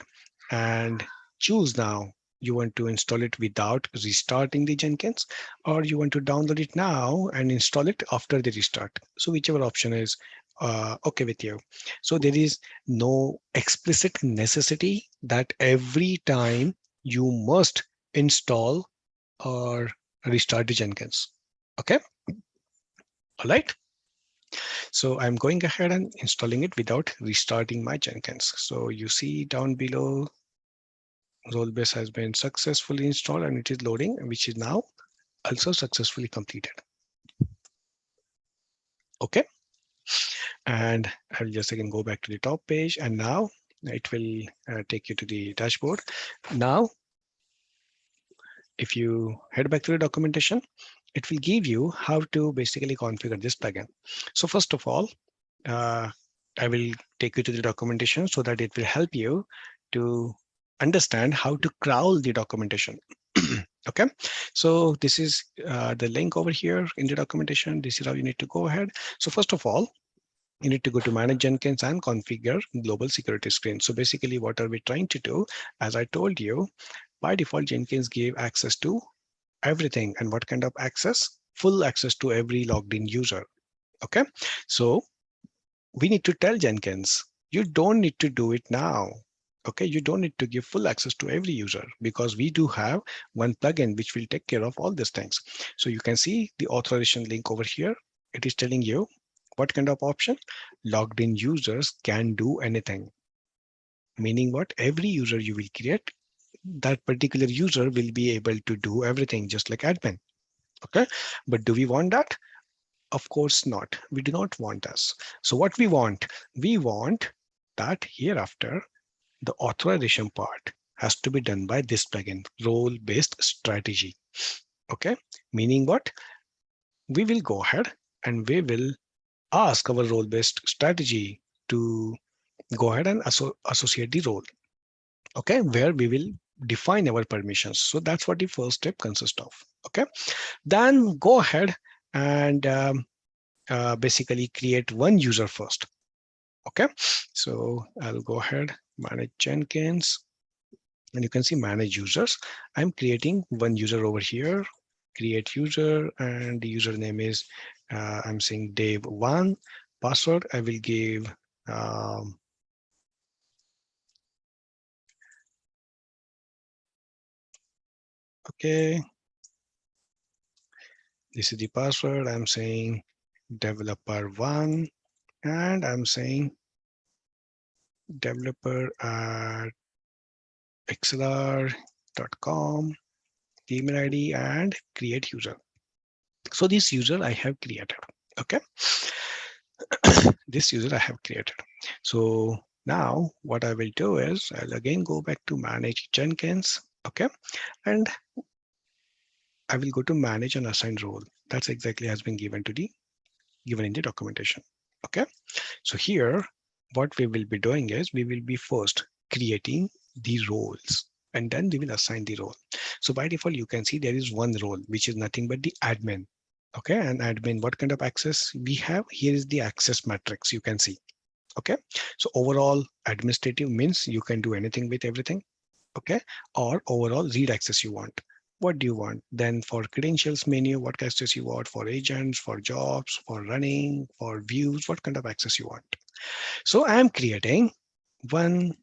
and choose now. You want to install it without restarting the Jenkins, or you want to download it now and install it after the restart. So whichever option is okay with you. So there is no explicit necessity that every time you must install or restart the Jenkins. Okay. All right. So I'm going ahead and installing it without restarting my Jenkins. So you see down below, Rolebase has been successfully installed and it is loading, which is now also successfully completed. Okay. And I'll just again go back to the top page, and now it will take you to the dashboard. Now, if you head back to the documentation, it will give you how to basically configure this plugin. So first of all, I will take you to the documentation so that it will help you to understand how to crawl the documentation. Okay, so this is the link over here in the documentation. This is how you need to go ahead. So first of all, you need to go to Manage Jenkins and configure global security screen. So basically, what are we trying to do? As I told you, by default, Jenkins gave access to everything. And what kind of access? Full access to every logged in user. Okay, so we need to tell Jenkins, you don't need to do it now. Okay, you don't need to give full access to every user, because we do have one plugin which will take care of all these things. So you can see the authorization link over here. It is telling you what kind of option? Logged in users can do anything. Meaning what? Every user you will create, that particular user will be able to do everything just like admin. Okay, but do we want that? Of course not. We do not want this. So what we want that hereafter, the authorization part has to be done by this plugin, role-based strategy. Okay, meaning what? We will go ahead and we will ask our role-based strategy to go ahead and associate the role. Okay, where we will define our permissions. So that's what the first step consists of. Okay, then go ahead and basically create one user first. Okay, so I'll go ahead, manage Jenkins, and you can see manage users. I'm creating one user over here, create user, and the username is, I'm saying Dave1. Password, I will give, okay, this is the password. I'm saying developer1, and I'm saying developer at ExcelR.com. the email ID and create user. So this user I have created. Okay. This user I have created. So now what I will do is I'll again go back to manage Jenkins. Okay. And I will go to manage and assign role. That's exactly has been given in the documentation. Okay. So here, what we will be doing is we will be first creating the roles and then we will assign the role. So by default, you can see there is one role, which is nothing but the admin. Okay. And admin, what kind of access we have? Here is the access matrix you can see. Okay. So overall administrative means you can do anything with everything. Okay. Or overall read access you want. What do you want? Then for credentials menu, what access you want? For agents, for jobs, for running, for views, what kind of access you want? So I am creating one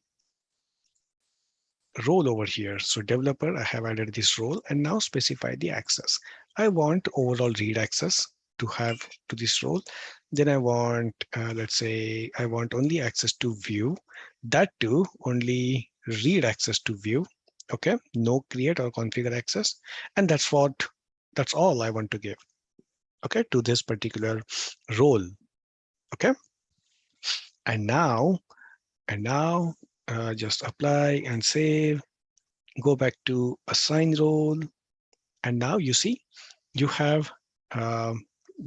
role over here. So developer, I have added this role and now specify the access. I want overall read access to have to this role. Then I want, let's say I want only access to view, that too only read access to view. Okay, no create or configure access. And that's all I want to give. Okay, to this particular role. Okay. And now just apply and save, go back to assign role. And now you see you have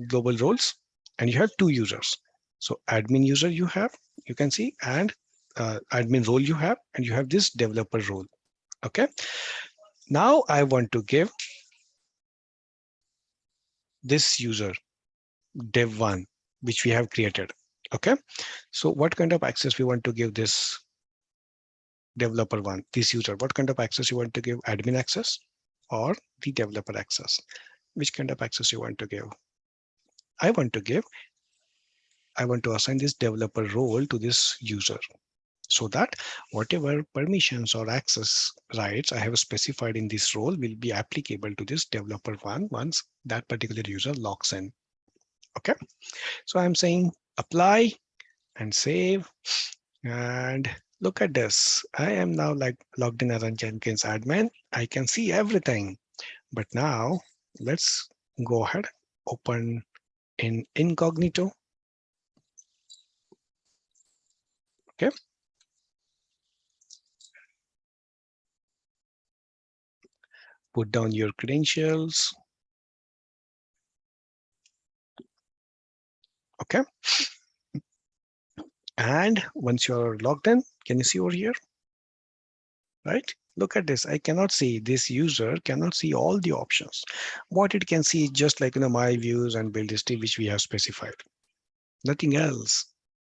global roles and you have two users. So admin user you can see, and admin role you have, and you have this developer role. Okay. Now I want to give this user dev1, which we have created. Okay. So what kind of access we want to give this developer one, this user? What kind of access you want to give? Admin access or the developer access? Which kind of access you want to give? I want to assign this developer role to this user so that whatever permissions or access rights I have specified in this role will be applicable to this developer one once that particular user logs in. Okay. So I'm saying apply and save. And look at this. I am now like logged in as a Jenkins admin. I can see everything. But now let's go ahead, open in incognito. Okay. Put down your credentials. Okay. And once you're logged in, can you see over here? Right? Look at this. I cannot see, this user cannot see all the options. What it can see is just like, my views and build history, which we have specified. Nothing else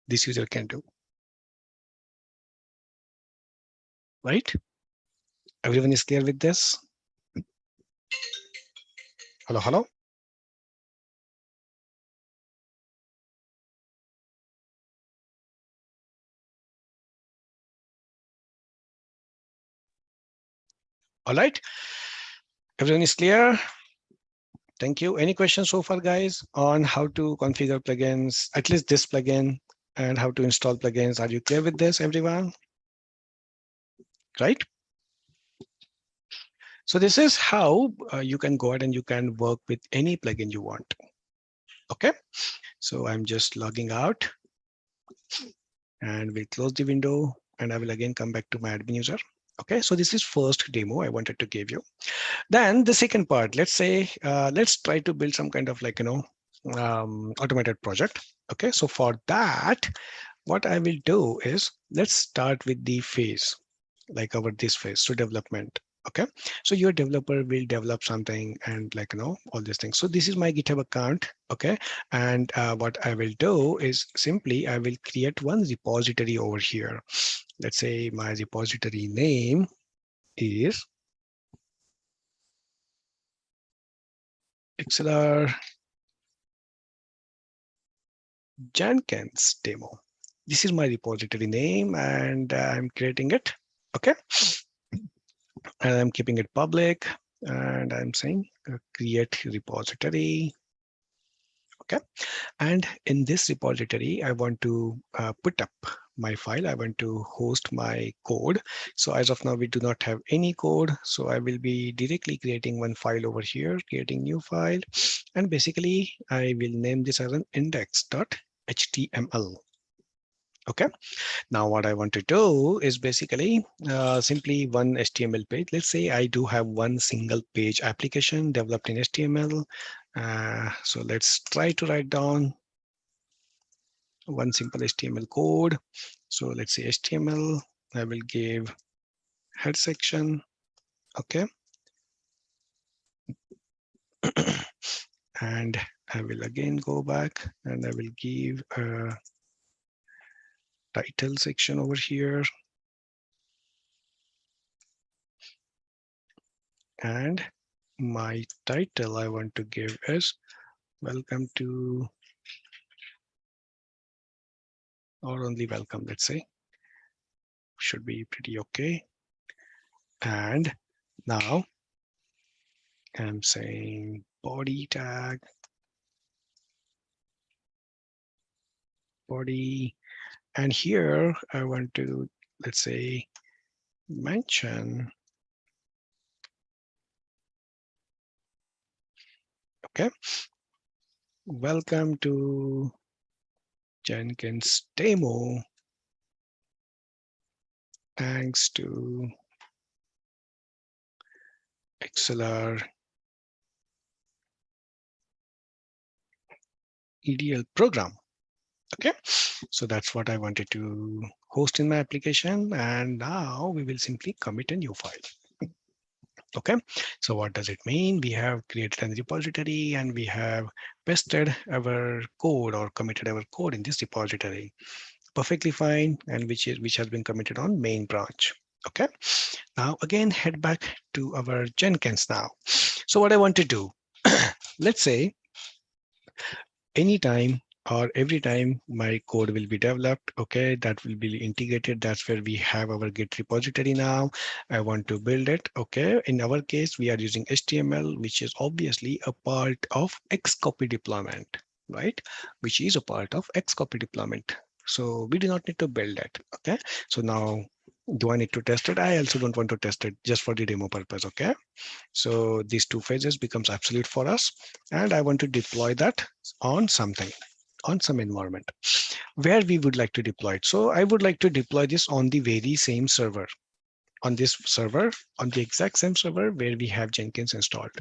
this user can do. Right? Everyone is clear with this? Hello, hello. All right. Everyone is clear? Thank you. Any questions so far, guys, on how to configure plugins, at least this plugin, and how to install plugins? Are you clear with this, everyone? Right? So this is how you can go ahead and you can work with any plugin you want. Okay. So I'm just logging out and we'll close the window and I will again come back to my admin user. Okay. So this is first demo I wanted to give you. Then the second part, let's say, let's try to build some kind of like, automated project. Okay. So for that, what I will do is let's start with the phase, like over this phase, so development. Okay. So your developer will develop something and like, all these things. So this is my GitHub account. Okay. And what I will do is simply, I will create one repository over here. Let's say my repository name is ExcelR Jenkins demo. This is my repository name and I'm creating it. Okay. And I'm keeping it public and I'm saying create repository. Okay. And in this repository, I want to put up my file. I want to host my code. So as of now, we do not have any code. So I will be directly creating one file over here, creating new file. And basically, I will name this as an index.html. Okay. Now what I want to do is basically simply one HTML page. Let's say I do have one single page application developed in HTML. So let's try to write down one simple HTML code. So let's say HTML, I will give head section. Okay. And I will again go back and I will give a title section over here. And my title I want to give is welcome to, or only welcome, let's say, should be pretty okay. And now I'm saying body tag, body, and here I want to, let's say, mention, okay, welcome to Jenkins demo, thanks to ExcelR EDL program. Okay, so that's what I wanted to host in my application. And now we will simply commit a new file. Okay, so what does it mean? We have created a repository and we have pasted our code or committed our code in this repository. Perfectly fine, and which has been committed on main branch. Okay, now again head back to our Jenkins now. So what I want to do, let's say anytime or every time my code will be developed, okay, that will be integrated. That's where we have our Git repository now. I want to build it, okay. In our case, we are using HTML, which is obviously a part of Xcopy deployment, right? Which is a part of Xcopy deployment. So we do not need to build it, okay. So now, do I need to test it? I also don't want to test it, just for the demo purpose, okay. So these two phases becomes absolute for us. And I want to deploy that on something, on some environment where we would like to deploy it. So I would like to deploy this on the very same server, on this server, on the exact same server where we have Jenkins installed.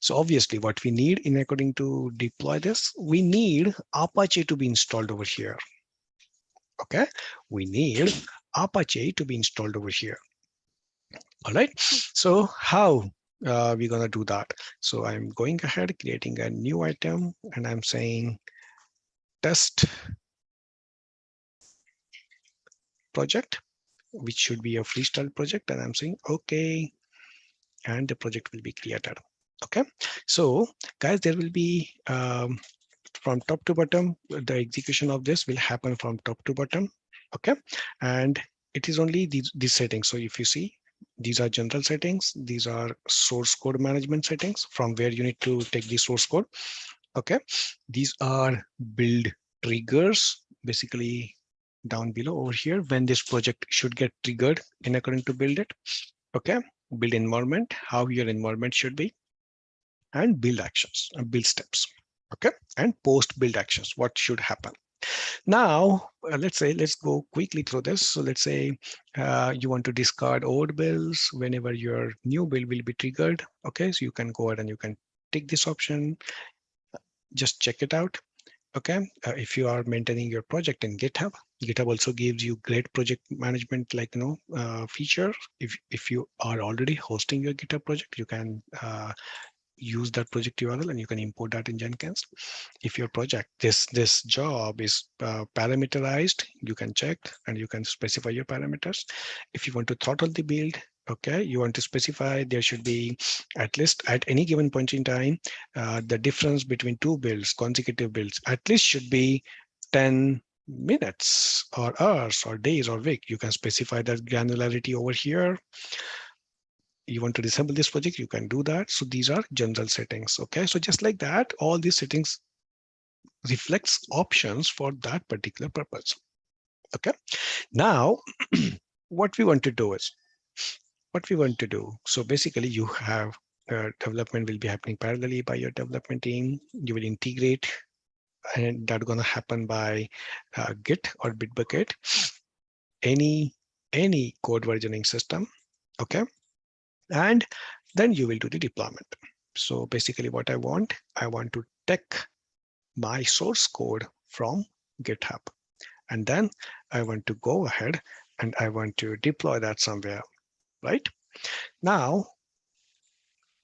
So obviously what we need in according to deploy this, we need Apache to be installed over here. Okay, we need Apache to be installed over here. All right, so how we're going to do that? So I'm going ahead, creating a new item, and I'm saying test project, which should be a freestyle project. And I'm saying, okay, and the project will be created. Okay, so guys, there will be from top to bottom, the execution of this will happen from top to bottom. Okay, and it is only these settings. So if you see, these are general settings. These are source code management settings from where you need to take the source code. Okay, these are build triggers, basically down below over here, when this project should get triggered in according to build it. Okay, build environment, how your environment should be, and build actions and build steps. Okay, and post build actions, what should happen. Now, let's go quickly through this. So let's say you want to discard old builds whenever your new build will be triggered. Okay, so you can go ahead and you can take this option, just check it out. Okay, if you are maintaining your project in GitHub, GitHub also gives you great project management, like, feature. If you are already hosting your GitHub project, you can use that project URL and you can import that in Jenkins. If your project, this job is parameterized, you can check and you can specify your parameters. If you want to throttle the build, okay, you want to specify there should be at least at any given point in time, the difference between two builds, consecutive builds, at least should be 10 minutes or hours or days or week. You can specify that granularity over here. You want to disable this project, you can do that. So these are general settings. Okay, so just like that, all these settings reflects options for that particular purpose. Okay. Now, what we want to do is, so basically you have development will be happening parallelly by your development team. You will integrate, and that's going to happen by Git or Bitbucket, any code versioning system. Okay. And then you will do the deployment. So basically what I want to take my source code from GitHub. And then I want to go ahead and I want to deploy that somewhere, right? Now,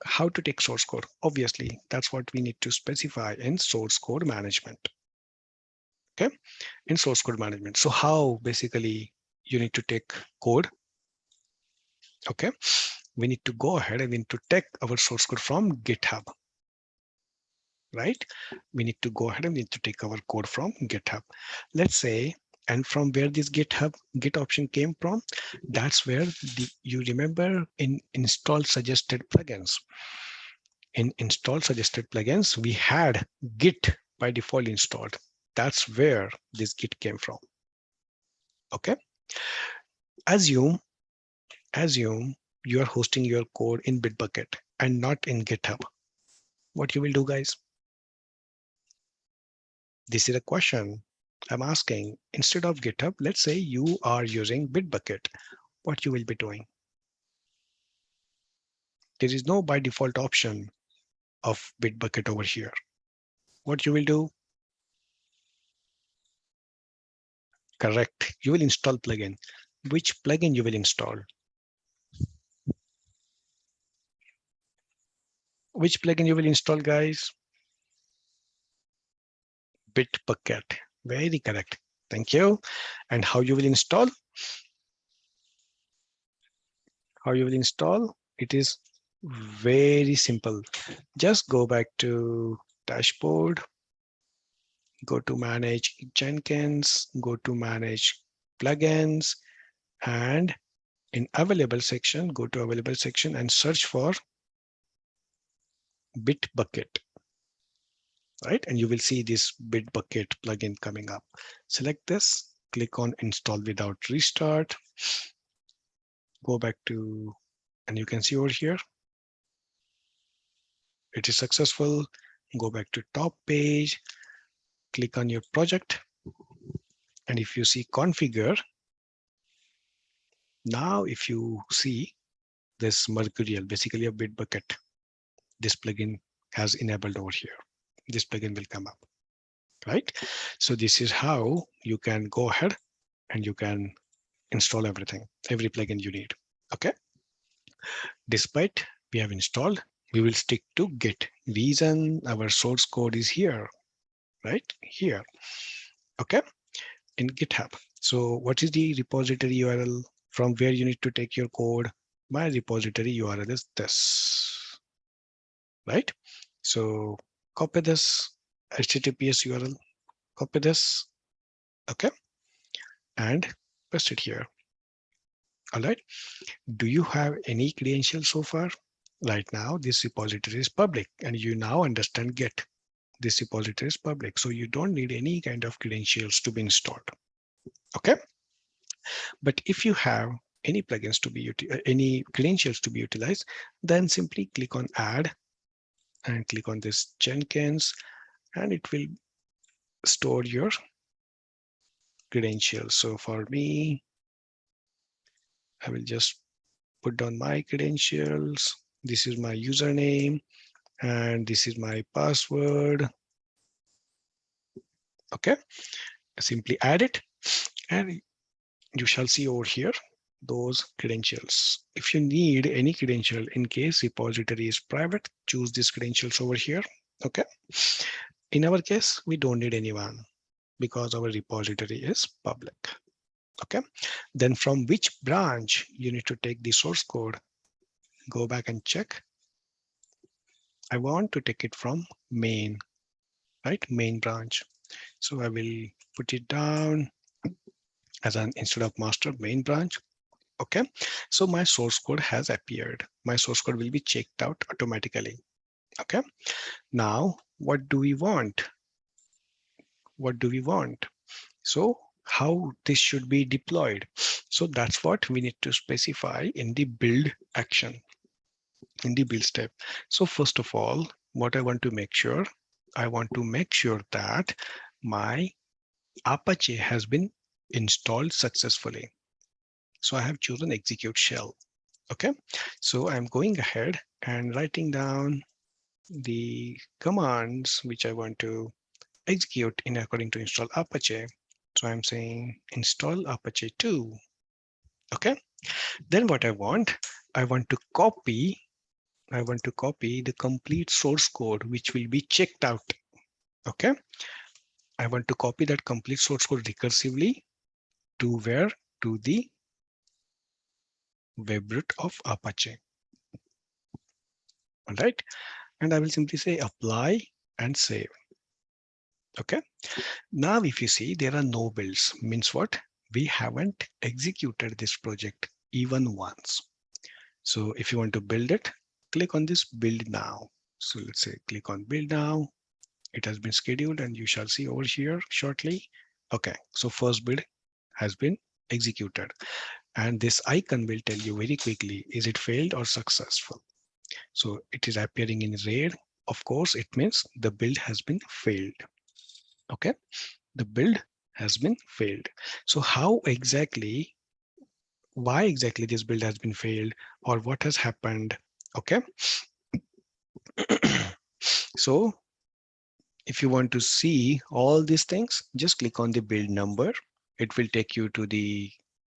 how to take source code? Obviously, that's what we need to specify in source code management. Okay, in source code management. So how basically you need to take code? Okay, we need to go ahead and we need to take our source code from GitHub, right? We need to go ahead and we need to take our code from GitHub. Let's say, and from where this Git option came from, that's where you remember in install suggested plugins. In install suggested plugins, we had Git by default installed. That's where this Git came from. Okay. Assume you are hosting your code in Bitbucket and not in GitHub. What you will do, guys? This is a question I'm asking. Instead of GitHub, let's say you are using Bitbucket. What you will be doing? There is no by default option of Bitbucket over here. What you will do? Correct. You will install plugin. Which plugin you will install? Which plugin you will install, guys? Bitbucket. Very correct. Thank you. And how you will install? How you will install? It is very simple. Just go back to dashboard, go to manage Jenkins, go to manage plugins, and in available section, go to available section and search for Bitbucket, right? And you will see this Bitbucket plugin coming up. Select this, click on install without restart, go back to, and you can see over here, it is successful. Go back to top page, click on your project. And if you see configure, now if you see this Mercurial, basically a Bitbucket, this plugin has enabled over here. This plugin will come up, right? So this is how you can go ahead and you can install everything, every plugin you need, okay? Despite we have installed, we will stick to Git. Reason our source code is here, right? Here, okay? In GitHub. So what is the repository URL from where you need to take your code? My repository URL is this, right? So copy this HTTPS URL, copy this, okay, and paste it here. All right. Do you have any credentials so far? Right now, this repository is public, and you now understand Git. This repository is public, so you don't need any kind of credentials to be installed. Okay. But if you have any plugins to be any credentials to be utilized, then simply click on add and click on this Jenkins, and it will store your credentials. So for me, I will just put down my credentials. This is my username and this is my password. Okay, simply add it and you shall see over here those credentials. If you need any credential in case repository is private, choose these credentials over here. Okay, in our case, we don't need anyone because our repository is public. Okay, then from which branch you need to take the source code, go back and check. I want to take it from main, right? Main branch. So I will put it down as an instead of master main branch. Okay, so my source code has appeared. My source code will be checked out automatically. Okay, now what do we want? What do we want? So how this should be deployed. So that's what we need to specify in the build action, in the build step. So first of all, what I want to make sure, that my Apache has been installed successfully. So I have chosen execute shell. Okay, so I'm going ahead and writing down the commands which I want to execute in according to install Apache. So I'm saying install Apache 2. Okay, then what I want to copy, the complete source code which will be checked out. Okay, I want to copy that complete source code recursively to where? To the web root of Apache. All right, and I will simply say apply and save. Okay, now if you see there are no builds, means what? We haven't executed this project even once. So if you want to build it, click on this build now. So let's say click on build now. It has been scheduled and you shall see over here shortly. Okay, so first build has been executed. And this icon will tell you very quickly, is it failed or successful? So it is appearing in red. Of course, it means the build has been failed. Okay, the build has been failed. So how exactly, why exactly this build has been failed or what has happened? Okay, so if you want to see all these things, just click on the build number. It will take you to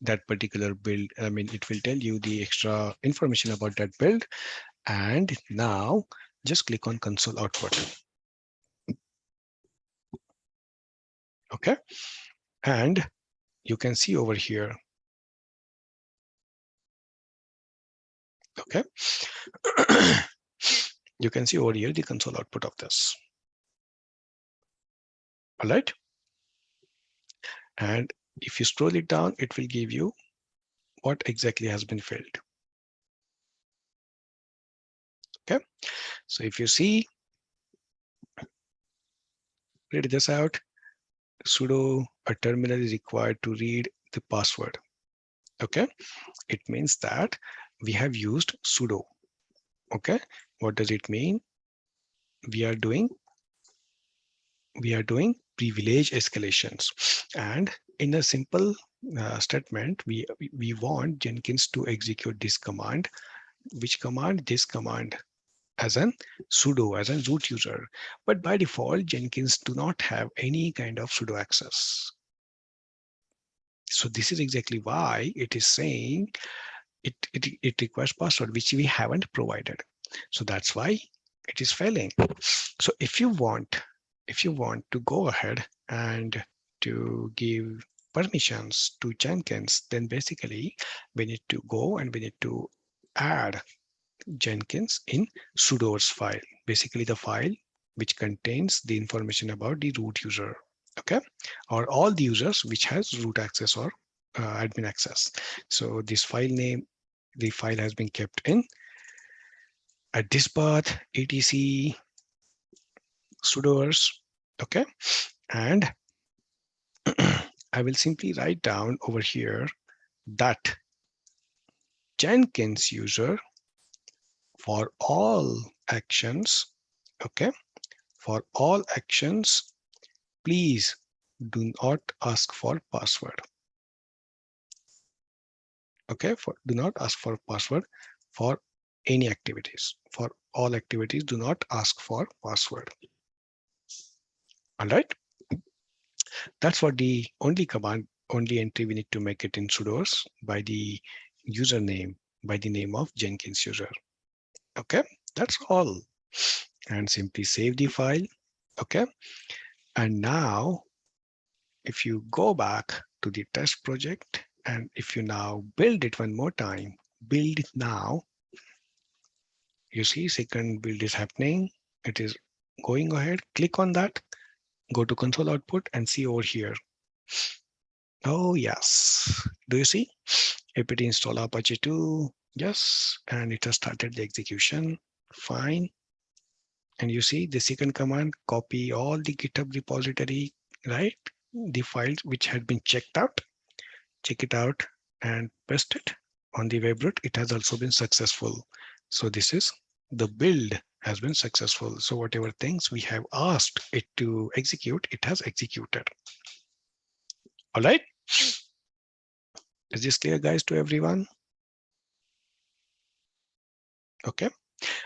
that particular build. I mean, it will tell you the extra information about that build. And now just click on console output. Okay, and you can see over here. Okay, you can see over here the console output of this. All right, and if you scroll it down, it will give you what exactly has been failed. Okay, so if you see, read this out. Sudo a terminal is required to read the password. Okay, it means that we have used sudo. Okay, what does it mean? We are doing privilege escalations, and in a simple statement, we want Jenkins to execute this command. Which command? This command, as an sudo, as a root user. But by default, Jenkins do not have any kind of sudo access. So this is exactly why it is saying it requires password, which we haven't provided. So that's why it is failing. So if you want to go ahead and to give permissions to Jenkins, then basically we need to go and we need to add Jenkins in sudoers file, basically the file which contains the information about the root user, okay, or all the users which has root access or admin access. So this file name, the file has been kept in at this path etc sudoers, okay, and I will simply write down over here that Jenkins user for all actions, okay, for all actions, please do not ask for password. Okay, do not ask for password for any activities. For all activities, do not ask for password. All right. That's what the only command, only entry we need to make it in sudoers by the username, by the name of Jenkins user. Okay, that's all. And simply save the file. Okay. And now if you go back to the test project, and if you now build it one more time, build it now, you see second build is happening. It is going ahead. Click on that, go to console output and see over here. Oh, yes. Do you see? apt install Apache 2. Yes. And it has started the execution. Fine. And you see the second command, copy all the GitHub repository, right? the files which had been checked out, check it out and paste it on the web root. It has also been successful. So this is the build has been successful. So whatever things we have asked it to execute, it has executed. All right. Is this clear, guys, to everyone? Okay.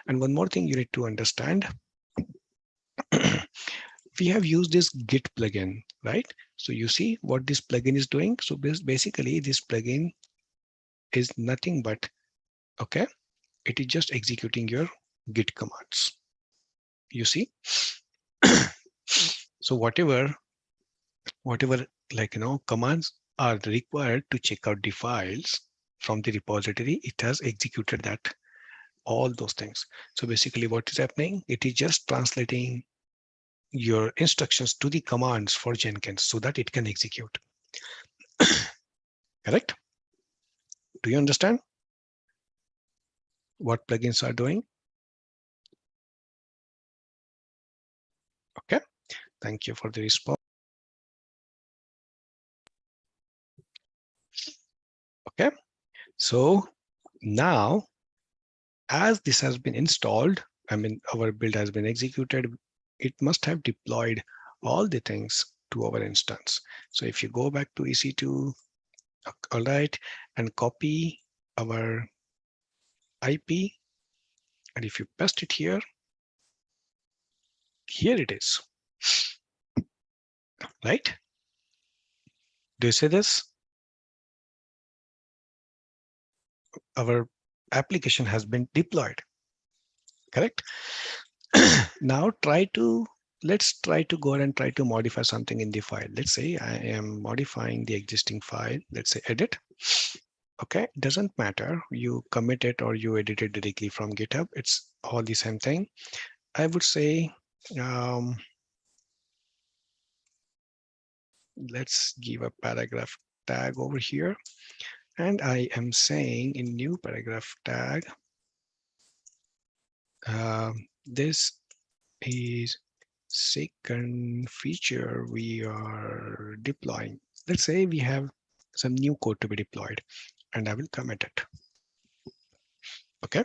And one more thing you need to understand. We have used this Git plugin, right? So you see what this plugin is doing. So basically this plugin is nothing but, okay, it is just executing your Git commands. You see? So whatever commands are required to check out the files from the repository, it has executed that, all those things. So basically what is happening, it is just translating your instructions to the commands for Jenkins so that it can execute. Correct? Do you understand what plugins are doing? Okay, thank you for the response. Okay, so now as this has been installed, I mean, our build has been executed, it must have deployed all the things to our instance. So if you go back to EC2, all right, and copy our IP, and if you paste it here, here it is, right? Do you see this? Our application has been deployed, correct? Now let's try to go ahead and try to modify something in the file. Let's say I am modifying the existing file. Let's say edit. Okay, doesn't matter. You commit it or you edit it directly from GitHub. It's all the same thing. I would say, let's give a paragraph tag over here. And I am saying in new paragraph tag, this is second feature we are deploying. Let's say we have some new code to be deployed and I will commit it. Okay.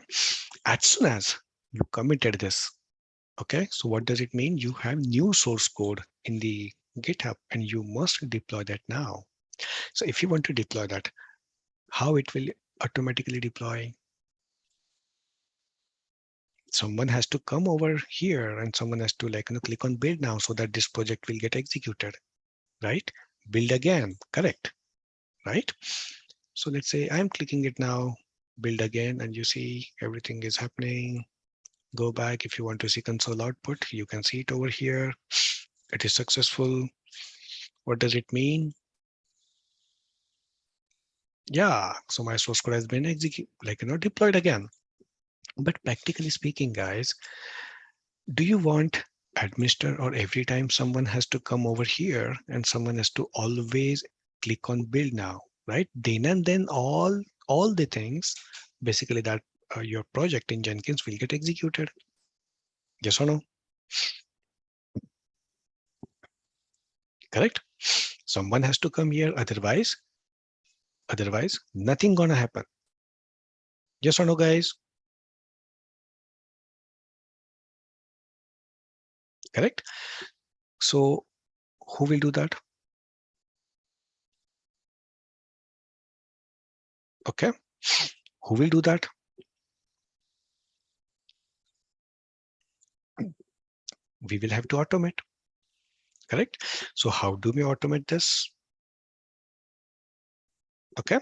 As soon as you committed this, okay, so what does it mean? You have new source code in the GitHub and you must deploy that now. So if you want to deploy that, how it will automatically deploy? Someone has to come over here and someone has to click on build now so that this project will get executed, right? Build again, correct, right? So let's say I'm clicking it now, build again, and you see everything is happening. Go back. If you want to see console output, you can see it over here. It is successful. What does it mean? Yeah, so my source code has been deployed again. But practically speaking, guys, do you want administer or every time someone has to come over here and someone has to always click on build now, right? Then and then all the things basically that your project in Jenkins will get executed. Yes or no? Correct? Someone has to come here, otherwise nothing gonna happen. Yes or no, guys? Correct? So who will do that? Okay. Who will do that? We will have to automate. Correct? So how do we automate this? Okay,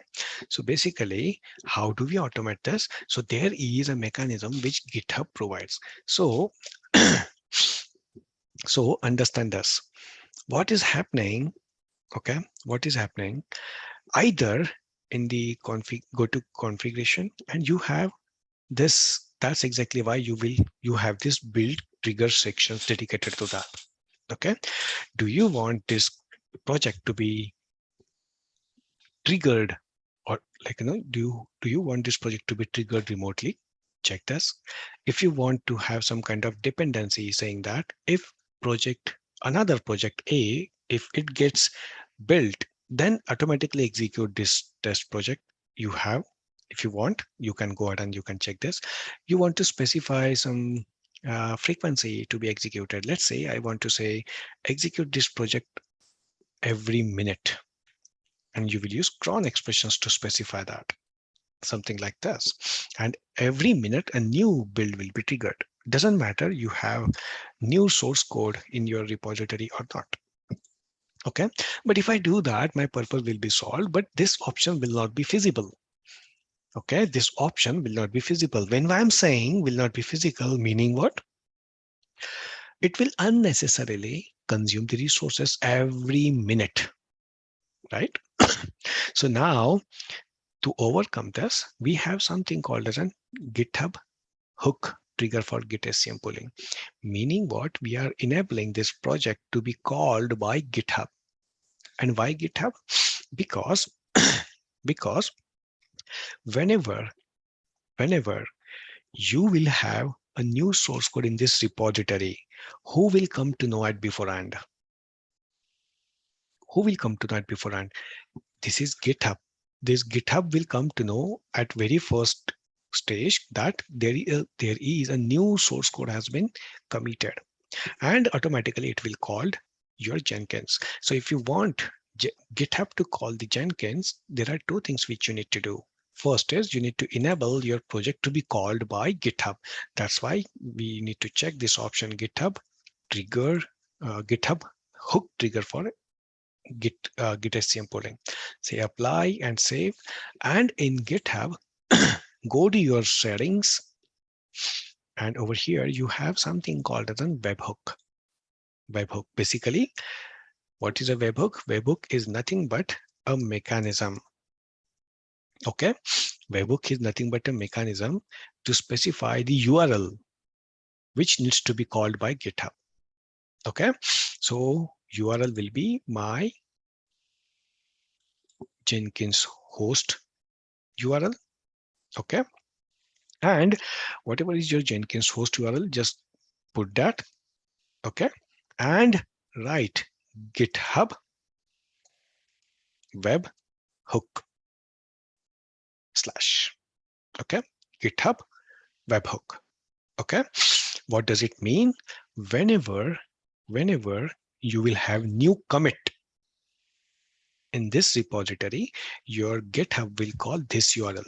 so basically, how do we automate this? So there is a mechanism which GitHub provides. So, so understand this. What is happening? Okay, what is happening? Either in the config, go to configuration, and you have this. That's exactly why you have this build trigger sections dedicated to that. Okay, do you want this project to be triggered, or do you want this project to be triggered remotely? Check this. If you want to have some kind of dependency saying that if another project A If it gets built, then automatically execute this test project you have. If you want, you can go ahead and you can check this. You want to specify some frequency to be executed. Let's say I want to say execute this project every minute, and you will use cron expressions to specify that, something like this. And every minute a new build will be triggered. Doesn't matter you have new source code in your repository or not. Okay, but if I do that, my purpose will be solved, but this option will not be feasible. Okay, this option will not be feasible. When I'm saying will not be physical, meaning what? It will unnecessarily consume the resources every minute, right? So now to overcome this, we have something called as a GitHub hook trigger for Git SCM pooling. Meaning what? We are enabling this project to be called by GitHub. And why GitHub? Because because whenever you will have a new source code in this repository, who will come to know it beforehand? Who will come to know it beforehand? This is GitHub. This GitHub will come to know at very first stage that there is a new source code has been committed, and automatically it will called your Jenkins. So if you want GitHub to call the Jenkins, there are two things which you need to do. First is you need to enable your project to be called by GitHub. That's why we need to check this option, GitHub trigger, GitHub hook trigger for Git SCM pooling. Say apply and save. And in GitHub, go to your settings. And over here, you have something called as a webhook. Webhook. Basically, what is a webhook? Webhook is nothing but a mechanism. Okay. Webhook is nothing but a mechanism to specify the URL, which needs to be called by GitHub. Okay. So URL will be my Jenkins host URL. Okay. And whatever is your Jenkins host URL, just put that. Okay. And write GitHub web hook slash. Okay. GitHub webhook. Okay. What does it mean? Whenever you will have new commit in this repository, your GitHub will call this URL.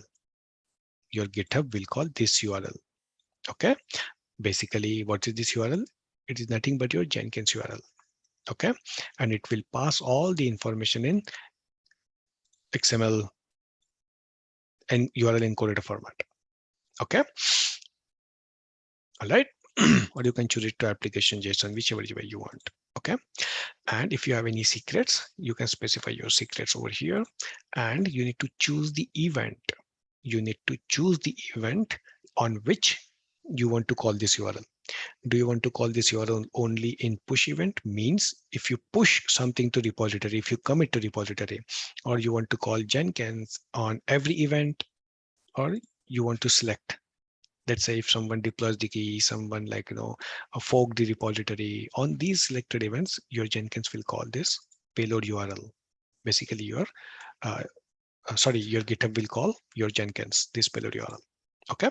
Your GitHub will call this URL. Okay. Basically, what is this URL? It is nothing but your Jenkins URL. Okay. And it will pass all the information in XML and URL encoded format. Okay. All right. Or you can choose it to application JSON, whichever way you want. Okay. And if you have any secrets, you can specify your secrets over here. And you need to choose the event. You need to choose the event on which you want to call this URL. Do you want to call this URL only in push event? Means if you push something to repository, if you commit to repository, or you want to call Jenkins on every event, or you want to select. Let's say if someone deploys the key, someone like, fork the repository, on these selected events, your Jenkins will call this payload URL. Basically your, your GitHub will call your Jenkins, this payload URL. Okay.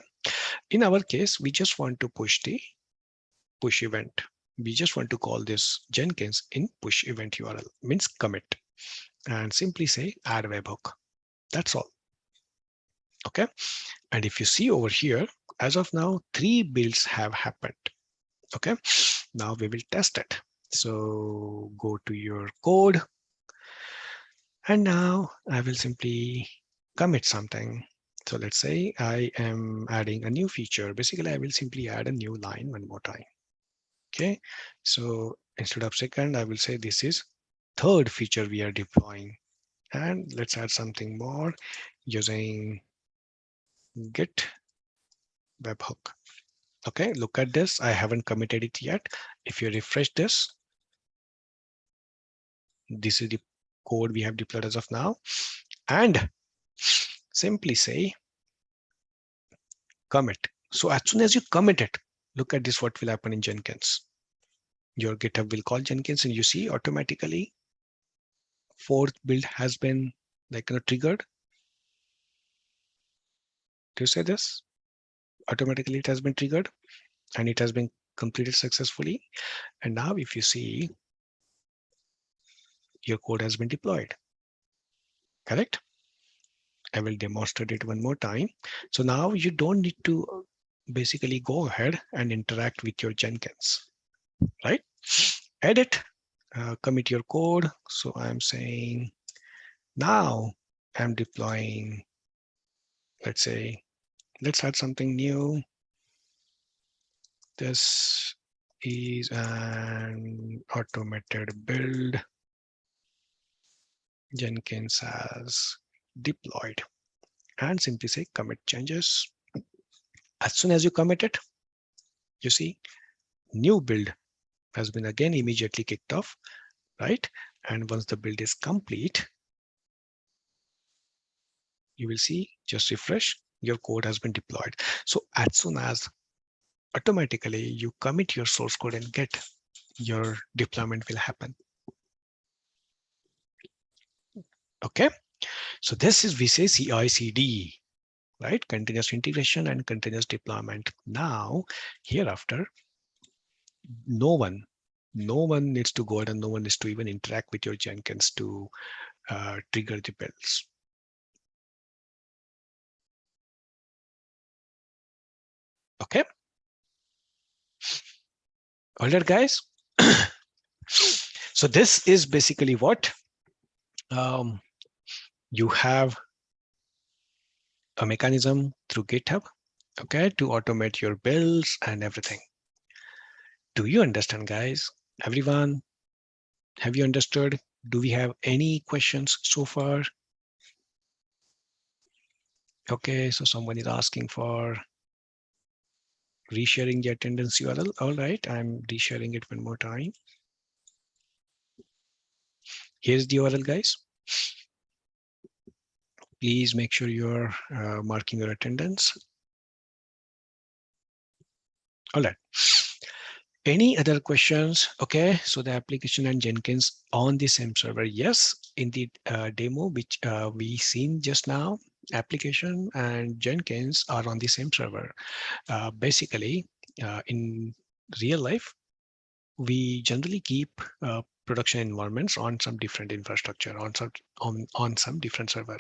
In our case, we just want to push the push event. We just want to call this Jenkins in push event URL, means commit, and simply say add webhook. That's all. Okay. And if you see over here, as of now, 3 builds have happened. Okay. Now we will test it. So go to your code. And now I will simply commit something. So let's say I am adding a new feature. Basically, I will simply add a new line one more time. Okay. So instead of second, I will say this is third feature we are deploying. And let's add something more using Git webhook. Okay, look at this. I haven't committed it yet. If you refresh this, this is the code we have deployed as of now. And simply say commit. So as soon as you commit it, look at this, what will happen in Jenkins. Your GitHub will call Jenkins, and you see automatically fourth build has been like triggered? Do you say this? Automatically it has been triggered and it has been completed successfully. And now if you see, your code has been deployed, correct? I will demonstrate it one more time. So now you don't need to basically go ahead and interact with your Jenkins, right? Edit, commit your code. So I'm saying now I'm deploying, let's say, let's add something new. This is an automated build. Jenkins has deployed, and simply say commit changes. As soon as you commit it, you see new build has been again immediately kicked off, right? And once the build is complete, you will see, just refresh, your code has been deployed. So as soon as automatically you commit your source code and get, your deployment will happen. Okay, so this is, we say CI/CD, right? Continuous integration and continuous deployment. Now, hereafter, no one needs to go out and no one needs to even interact with your Jenkins to trigger the builds. Okay. All right, guys. So this is basically what you have a mechanism through GitHub, okay, to automate your builds and everything. Do you understand, guys? Everyone, have you understood? Do we have any questions so far? Okay, so someone is asking for resharing the attendance URL. All right, I'm resharing it one more time. Here's the URL, guys. Please make sure you're marking your attendance. All right. Any other questions? Okay, so the application and Jenkins on the same server. Yes, in the demo which we seen just now, application and Jenkins are on the same server. Basically, in real life, we generally keep production environments on some different infrastructure, on some different server.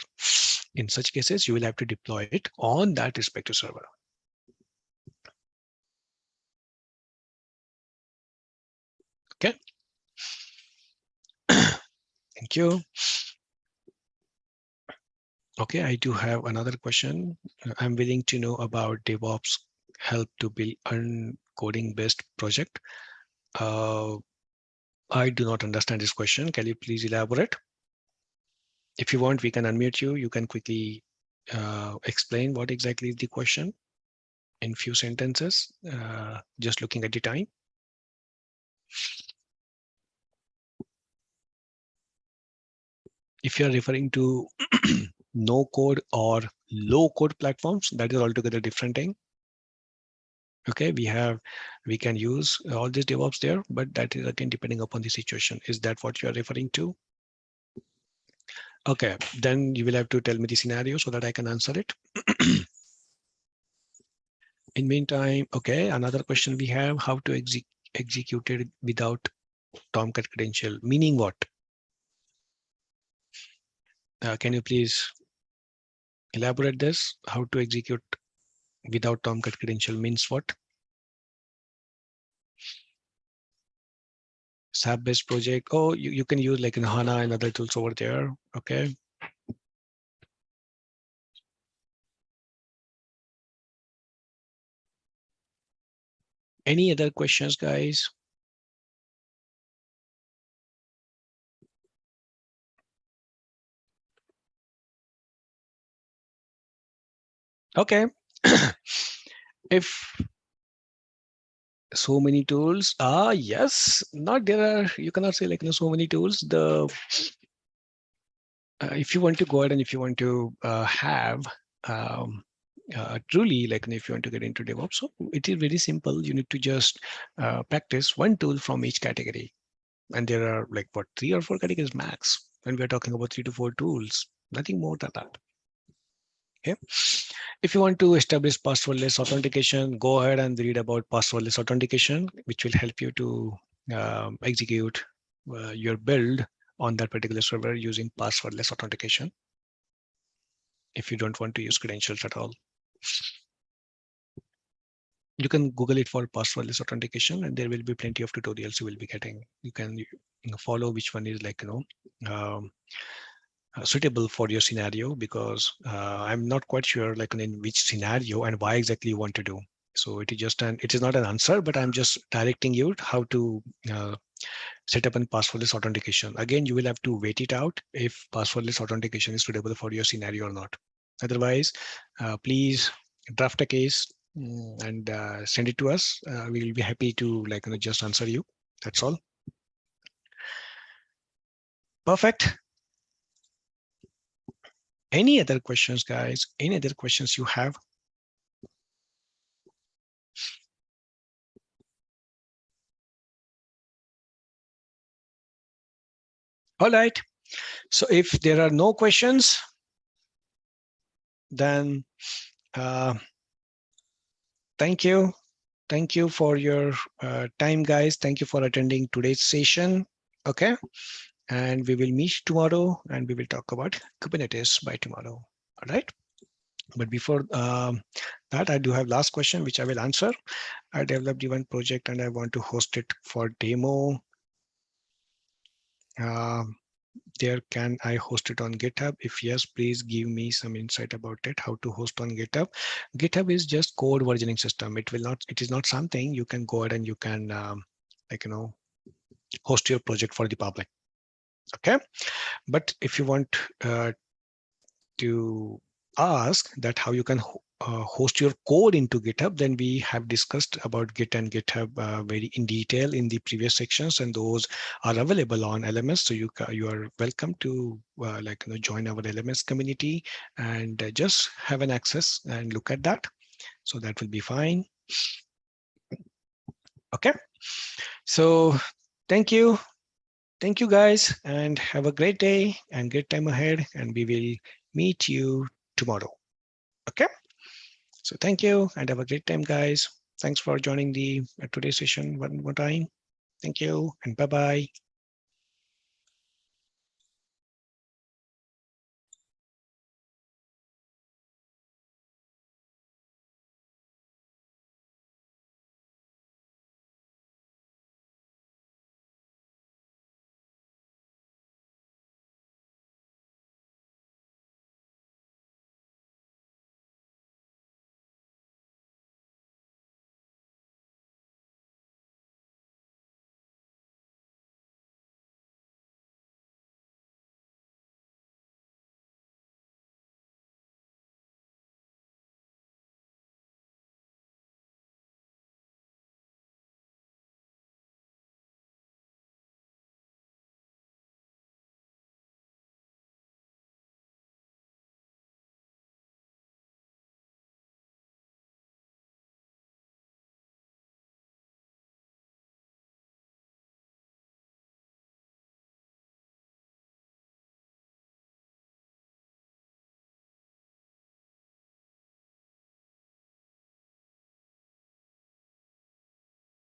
In such cases, you will have to deploy it on that respective server. Okay. Thank you. Okay, I do have another question. I'm willing to know about DevOps help to build coding-based project. I do not understand this question. Can you please elaborate? If you want, we can unmute you. You can quickly explain what exactly is the question in few sentences, just looking at the time. If you're referring to no code or low code platforms, that is altogether different thing. Okay, we can use all this DevOps there, but that is again depending upon the situation. Is that what you are referring to? Okay, then you will have to tell me the scenario so that I can answer it. In meantime, okay, another question we have, how to execute it without Tomcat credential, meaning what? Can you please elaborate this? How to execute without Tomcat credential means what? SAP-based project. Oh, you can use like in HANA and other tools over there. Okay. Any other questions, guys? Okay. If so many tools, yes, not there are, you cannot say like so many tools. The if you want to go ahead and if you want to have truly like if you want to get into DevOps, so it is very simple. You need to just practice one tool from each category, and there are like what 3 or 4 categories max. And we're talking about 3 to 4 tools, nothing more than that. Okay. If you want to establish passwordless authentication, go ahead and read about passwordless authentication, which will help you to execute your build on that particular server using passwordless authentication. If you don't want to use credentials at all, you can Google it for passwordless authentication, and there will be plenty of tutorials you will be getting. You can follow which one is like suitable for your scenario, because I'm not quite sure like in which scenario and why exactly you want to do. So it is not an answer, but I'm just directing you how to set up a passwordless authentication. Again, you will have to wait it out if passwordless authentication is suitable for your scenario or not. Otherwise, please draft a case and send it to us. We will be happy to just answer you. That's all. Perfect. Any other questions, guys? Any other questions you have? All right. So if there are no questions, then thank you. Thank you for your time, guys. Thank you for attending today's session. Okay. And we will meet tomorrow and we will talk about Kubernetes by tomorrow. All right. But before that, I do have last question, which I will answer. I developed one project and I want to host it for demo. There, can I host it on GitHub? If yes, please give me some insight about it, how to host on GitHub. GitHub is just code versioning system. It is not something you can go ahead and you can host your project for the public. Okay. But if you want to ask that how you can host your code into GitHub, then we have discussed about Git and GitHub very in detail in the previous sections, and those are available on LMS. So you are welcome to join our LMS community and just have an access and look at that. So that will be fine. Okay. So thank you. Thank you, guys, and have a great day and great time ahead. And we will meet you tomorrow. Okay. So thank you and have a great time, guys. Thanks for joining the today's session one more time. Thank you and bye-bye.